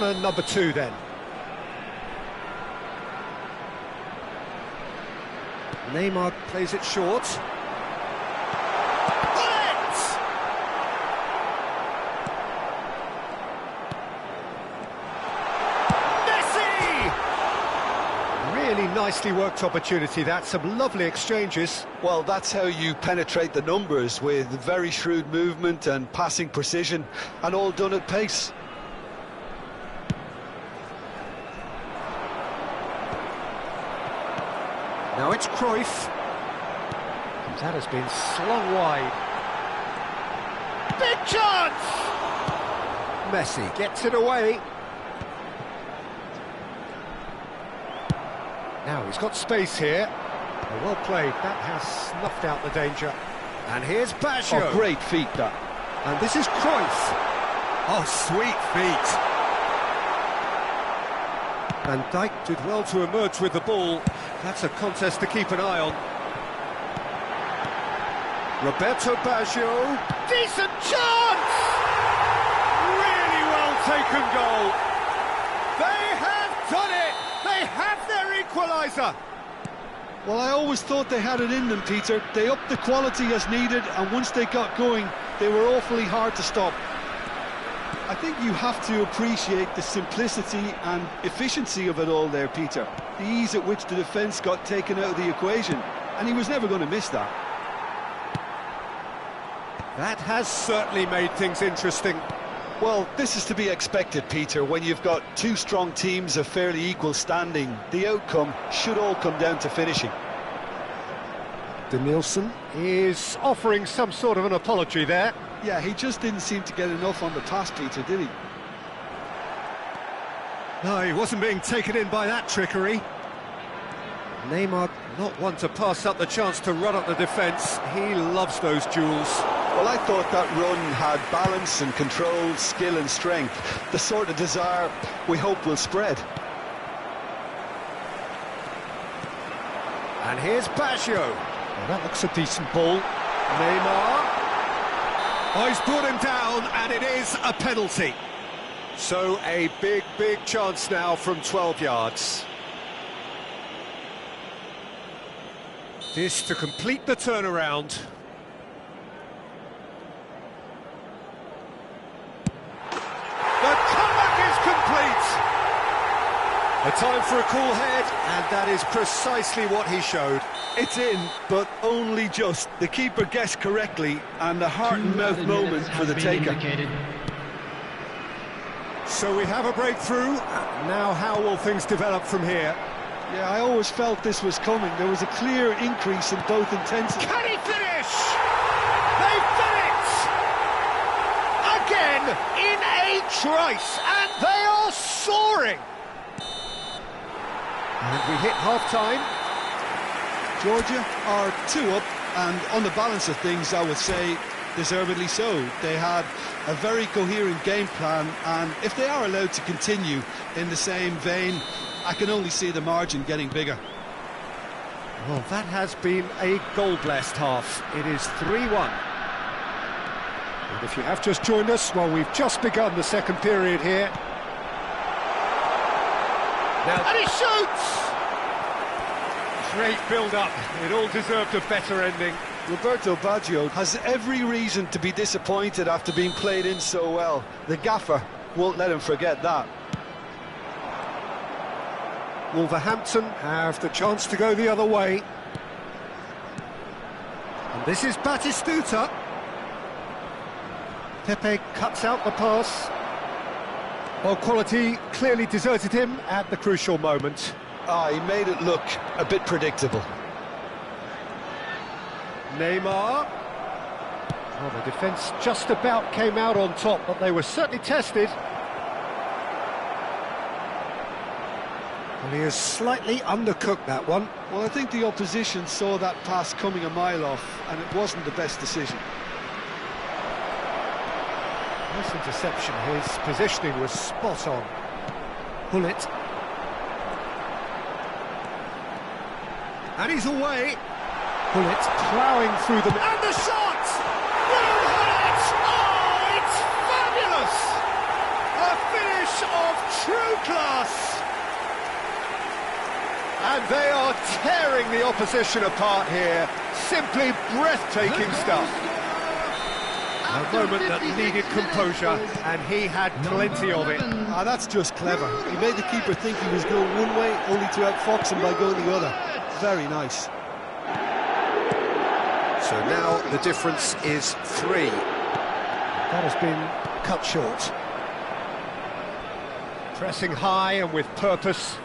Corner number 2 then. Neymar plays it short. Really nicely worked opportunity, that. Some lovely exchanges. Well, that's how you penetrate the numbers, with very shrewd movement and passing precision, and all done at pace. Now it's Cruyff. That has been slung wide. Big chance! Messi gets it away. Now he's got space here. Oh, well played. That has snuffed out the danger. And here's Baggio. Oh, great feet, that. And this is Cruyff. Oh, sweet feet. Van Dijk did well to emerge with the ball. That's a contest to keep an eye on. Roberto Baggio. Decent chance! Really well taken goal. They have done it! They have their equaliser! Well, I always thought they had it in them, Peter. They upped the quality as needed, and once they got going, they were awfully hard to stop. I think you have to appreciate the simplicity and efficiency of it all there, Peter. The ease at which the defence got taken out of the equation, and he was never going to miss that. That has certainly made things interesting. Well, this is to be expected, Peter. When you've got two strong teams of fairly equal standing, the outcome should all come down to finishing. Denilson is offering some sort of an apology there. Yeah, he just didn't seem to get enough on the pass, Peter, did he? No, he wasn't being taken in by that trickery. Neymar, not one to pass up the chance to run up the defence. He loves those duels. Well, I thought that run had balance and control, skill and strength. The sort of desire we hope will spread. And here's Baggio. Well, that looks a decent ball. Neymar. Oh, he's brought him down, and it is a penalty. So a big, big chance now from 12 yards. This to complete the turnaround. The comeback is complete! A time for a cool head, and that is precisely what he showed. It's in, but only just. The keeper guessed correctly, and the heart-and-mouth moment for the taker. So we have a breakthrough. Now how will things develop from here? Yeah, I always felt this was coming. There was a clear increase in both intensity. Can he finish? They've done it! Again, in a trice, and they are soaring! And we hit half-time. Georgia are 2 up, and on the balance of things, I would say, deservedly so. They had a very coherent game plan, and if they are allowed to continue in the same vein, I can only see the margin getting bigger. Well, that has been a goal-blessed half. It is 3-1. And if you have just joined us, well, we've just begun the second period here. Now, and he shoots! Great build-up. It all deserved a better ending. Roberto Baggio has every reason to be disappointed after being played in so well. The gaffer won't let him forget that. Wolverhampton have the chance to go the other way. And this is Batistuta. Pepe cuts out the pass. Well, quality clearly deserted him at the crucial moment. He made it look a bit predictable. Neymar. Well, the defence just about came out on top, but they were certainly tested. Well, he has slightly undercooked that one. Well, I think the opposition saw that pass coming a mile off, and it wasn't the best decision. Nice interception. His positioning was spot on. Gullit. And he's away. Gullit ploughing through them. And the shot! Gullit! Oh, it's fabulous! A finish of true class! And they are tearing the opposition apart here. Simply breathtaking stuff. A moment that needed composure, and he had plenty of it. Ah, that's just clever. He made the keeper think he was going one way, only to outfox him by going the other. Very nice. So now the difference is 3. That has been cut short. Pressing high and with purpose.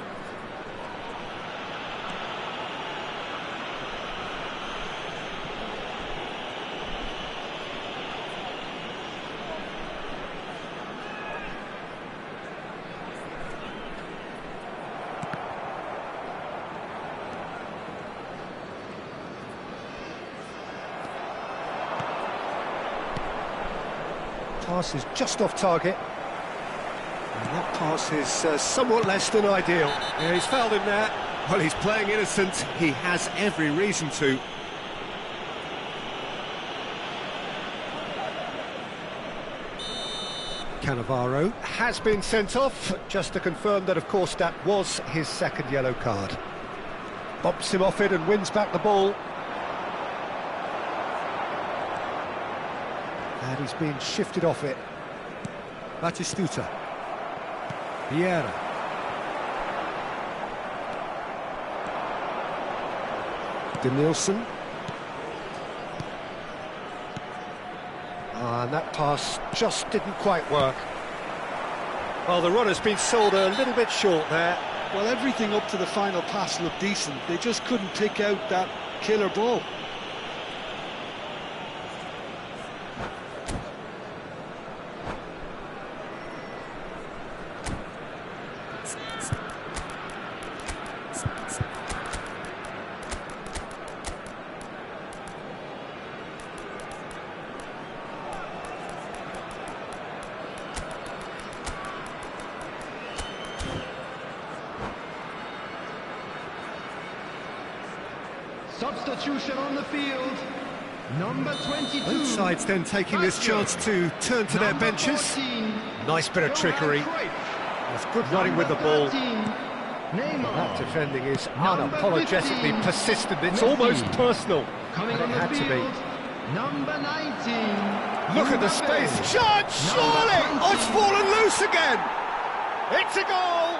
Pass is just off target. And that pass is somewhat less than ideal. Yeah, he's fouled him there. Well, he's playing innocent. He has every reason to. Cannavaro has been sent off, just to confirm that, of course, that was his second yellow card. Bumps him off it and wins back the ball. And he's been shifted off it. Batistuta. Vieira. Denilson. And that pass just didn't quite work. Well, the run has been sold a little bit short there. Well, everything up to the final pass looked decent. They just couldn't pick out that killer ball. Substitution on the field. Number 22. Both sides then taking this chance to turn to their benches. 14, Nice bit of trickery. That's good running with the ball. That defending is unapologetically persistent. It's almost personal. Coming And on it the had to field. be. Number 19. Look at the space. Judge, surely! Oh, it's fallen loose again! It's a goal!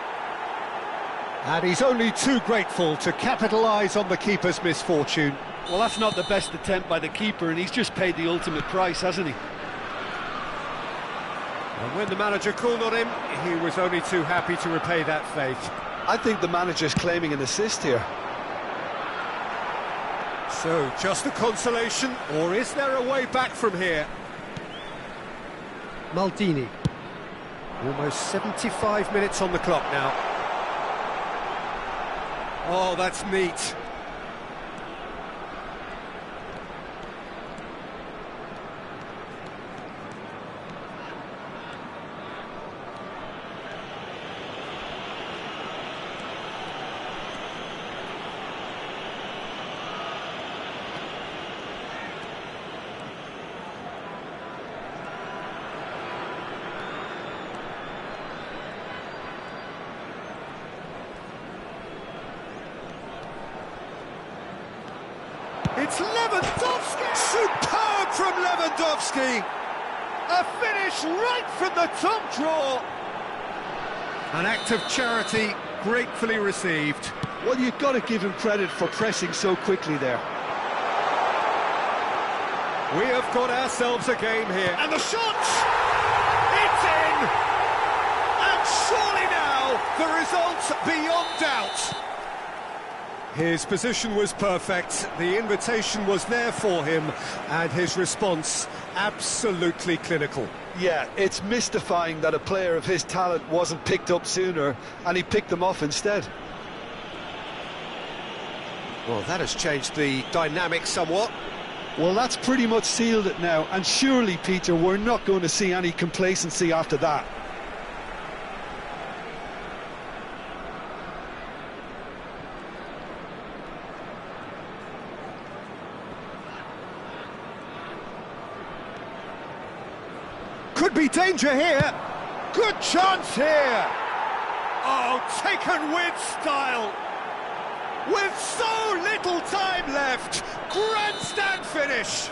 And he's only too grateful to capitalise on the keeper's misfortune. Well, that's not the best attempt by the keeper, and he's just paid the ultimate price, hasn't he? And when the manager called on him, he was only too happy to repay that faith. I think the manager's claiming an assist here. So, just a consolation, or is there a way back from here? Maldini. Almost 75 minutes on the clock now. Oh, that's neat. It's Lewandowski! Superb from Lewandowski! A finish right from the top draw! An act of charity gratefully received. Well, you've got to give him credit for pressing so quickly there. We have got ourselves a game here. And the shot! It's in! And surely now, the result's beyond doubt. His position was perfect, the invitation was there for him, and his response absolutely clinical. Yeah, it's mystifying that a player of his talent wasn't picked up sooner, and he picked them off instead. Well, that has changed the dynamic somewhat. Well, that's pretty much sealed it now, and surely, Peter, we're not going to see any complacency after that. Could be danger here. Good chance here! Oh, taken with style! With so little time left! Grandstand finish!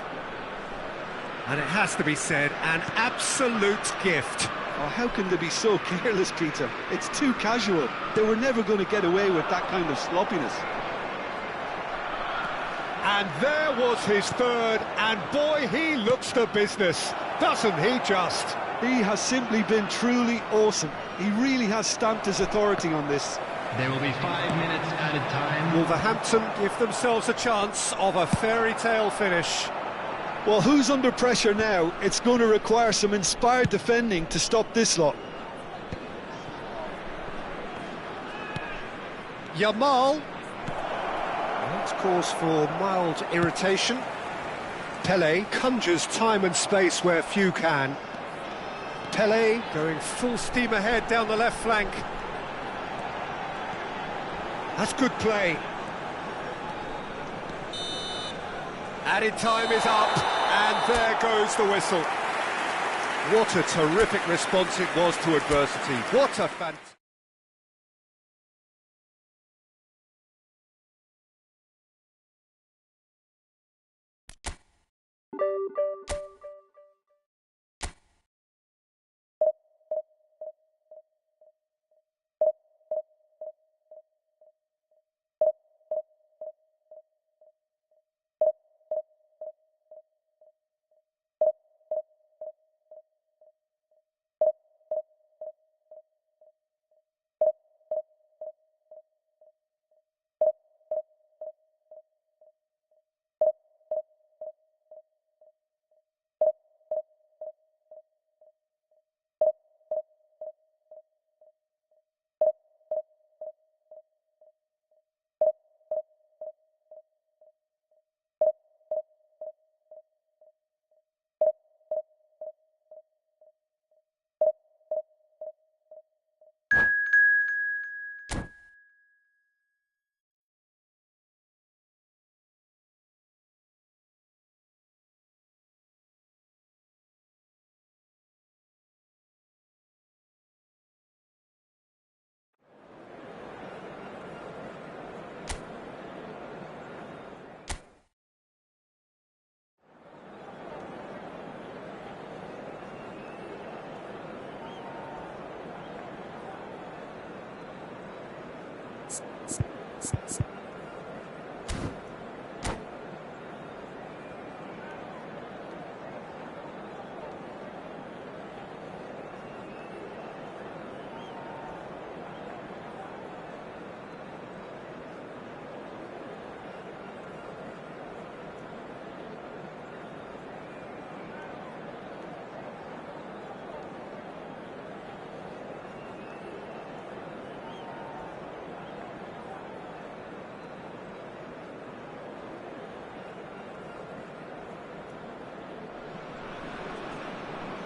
And it has to be said, an absolute gift. Oh, how can they be so careless, Peter? It's too casual. They were never going to get away with that kind of sloppiness. And there was his third, and boy, he looks the business, doesn't he just? He has simply been truly awesome. He really has stamped his authority on this. There will be 5 minutes added time. Wolverhampton give themselves a chance of a fairy tale finish. Well, who's under pressure now? It's going to require some inspired defending to stop this lot. Yamal. That's cause for mild irritation. Pele conjures time and space where few can. Pele going full steam ahead down the left flank. That's good play. Added time is up, and there goes the whistle. What a terrific response it was to adversity. What a fantastic...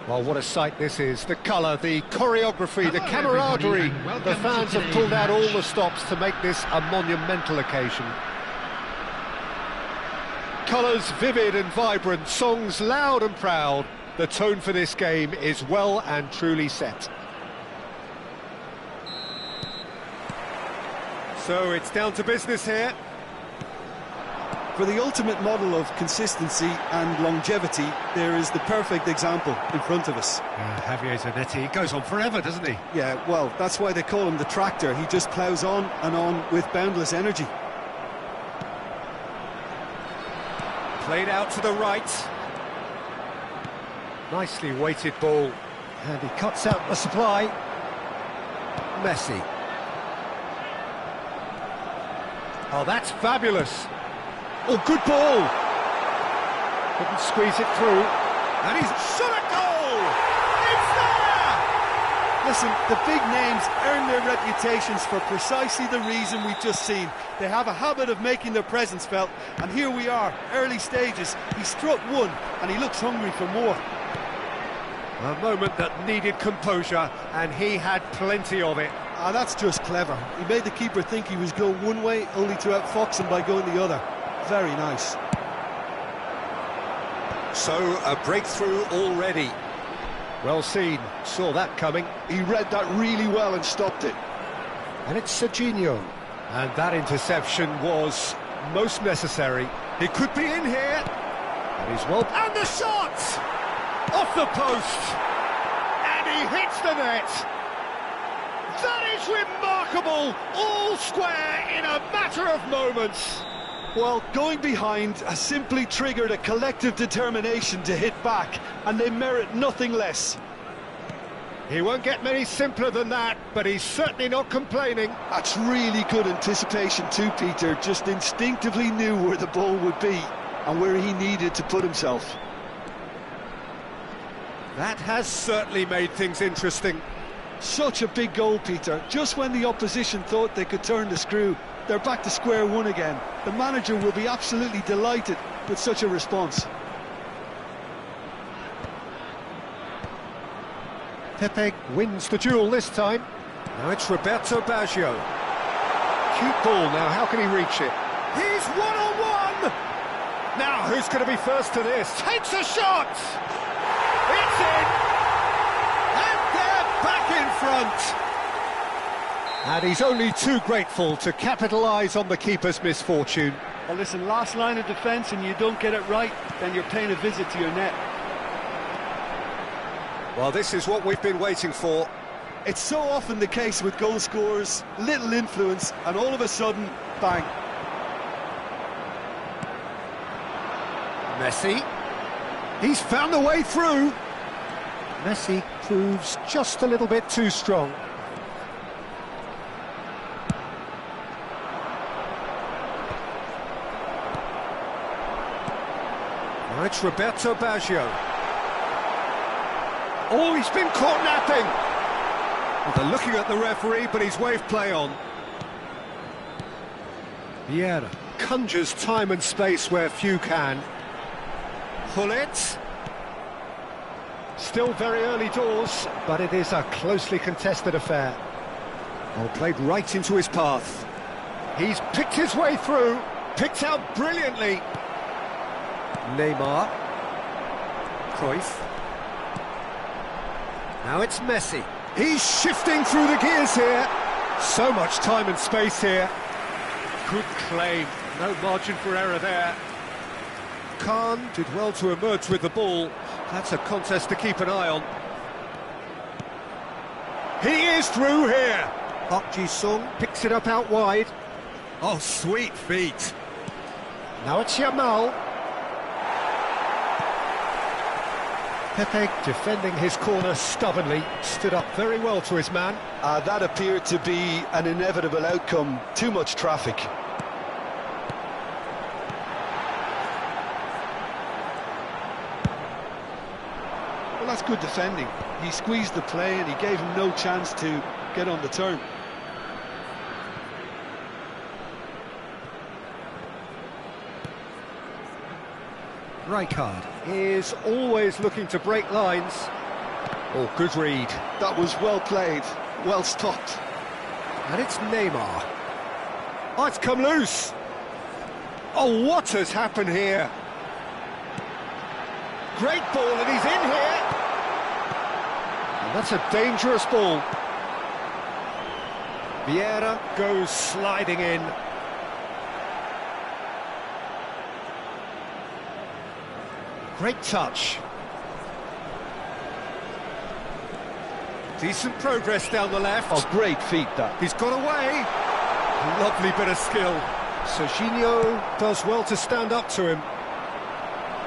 Well, what a sight this is. The colour, the choreography, the camaraderie. The fans have pulled out all the stops to make this a monumental occasion. Colours vivid and vibrant, songs loud and proud. The tone for this game is well and truly set. So it's down to business here. For the ultimate model of consistency and longevity, there is the perfect example in front of us. Javier Zanetti, he goes on forever, doesn't he? Yeah, well, that's why they call him the tractor. He just ploughs on and on with boundless energy. Played out to the right. Nicely weighted ball. And he cuts out the supply. Messi. Oh, that's fabulous. Oh, good ball! Couldn't squeeze it through. And he's shot a goal! It's there! Listen, the big names earn their reputations for precisely the reason we've just seen. They have a habit of making their presence felt, and here we are, early stages. He struck one, and he looks hungry for more. A moment that needed composure, and he had plenty of it. Ah, that's just clever. He made the keeper think he was going one way, only to outfox him by going the other. Very nice. So, a breakthrough already. Well seen, saw that coming. He read that really well and stopped it. And it's Serginho. And that interception was most necessary. He could be in here. And he's well... And the shot! Off the post! And he hits the net! That is remarkable! All square in a matter of moments! Well, going behind has simply triggered a collective determination to hit back, and they merit nothing less. He won't get many simpler than that, but he's certainly not complaining. That's really good anticipation too, Peter. Just instinctively knew where the ball would be and where he needed to put himself. That has certainly made things interesting. Such a big goal, Peter. Just when the opposition thought they could turn the screw, they're back to square one again. The manager will be absolutely delighted with such a response. Pepe wins the duel this time. Now it's Roberto Baggio. Cute ball now, how can he reach it? He's one-on-one! Now, who's going to be first to this? Takes a shot! It's in! And they're back in front! And he's only too grateful to capitalise on the keeper's misfortune. Well, listen, last line of defence and you don't get it right, then you're paying a visit to your net. Well, this is what we've been waiting for. It's so often the case with goal scorers, little influence, and all of a sudden, bang. Messi. He's found the way through. Messi proves just a little bit too strong. Now it's Roberto Baggio. Oh, he's been caught napping! Well, they're looking at the referee, but he's waved play on. Vieira conjures time and space where few can. Gullit. Still very early doors, but it is a closely contested affair. Oh, played right into his path. He's picked his way through, picked out brilliantly. Neymar. Cruyff. Now it's Messi. He's shifting through the gears here. So much time and space here. Good claim. No margin for error there. Khan did well to emerge with the ball. That's a contest to keep an eye on. He is through here. Park Ji-sung picks it up out wide. Oh, sweet feet. Now it's Yamal. Pepe, defending his corner stubbornly, stood up very well to his man. That appeared to be an inevitable outcome. Too much traffic. Well, that's good defending. He squeezed the play and he gave him no chance to get on the turn. Rijkaard is always looking to break lines. Oh, good read. That was well played, well stopped. And it's Neymar. Oh, it's come loose. Oh, what has happened here? Great ball, and he's in here. And that's a dangerous ball. Vieira goes sliding in. Great touch. Decent progress down the left. Oh, great feet, that. He's got away. Lovely bit of skill. Serginho does well to stand up to him.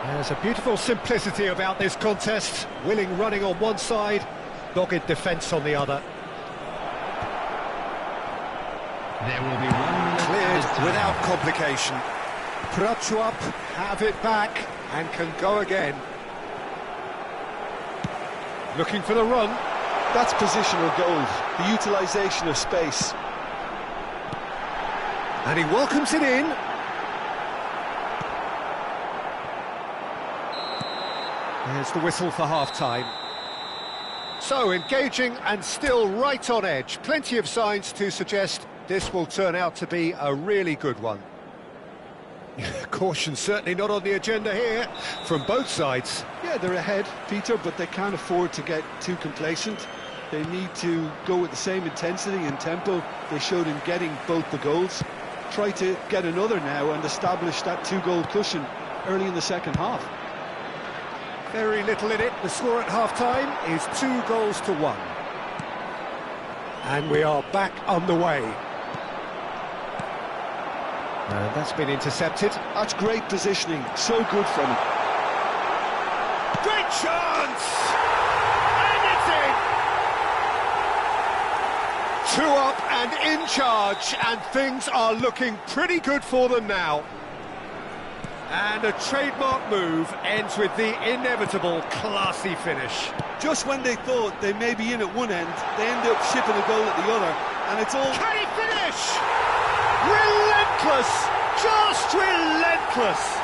There's a beautiful simplicity about this contest. Willing running on one side, dogged defence on the other. There will be 1 minute. Cleared without complication. Prachuap have it back and can go again. Looking for the run. That's positional gold, the utilisation of space. And he welcomes it in. There's the whistle for half-time. So, engaging and still right on edge. Plenty of signs to suggest this will turn out to be a really good one. Caution certainly not on the agenda here from both sides. Yeah, they're ahead, Peter, but they can't afford to get too complacent. They need to go with the same intensity and tempo they showed in getting both the goals. Try to get another now and establish that two-goal cushion early in the second half. Very little in it. The score at half-time is 2-1. And we are back underway. And that's been intercepted. That's great positioning, so good from him. Great chance! And it's in! 2 up and in charge, and things are looking pretty good for them now. And a trademark move ends with the inevitable classy finish. Just when they thought they may be in at one end, they end up shipping a goal at the other, and it's all... Can he finish? Relentless! Just relentless!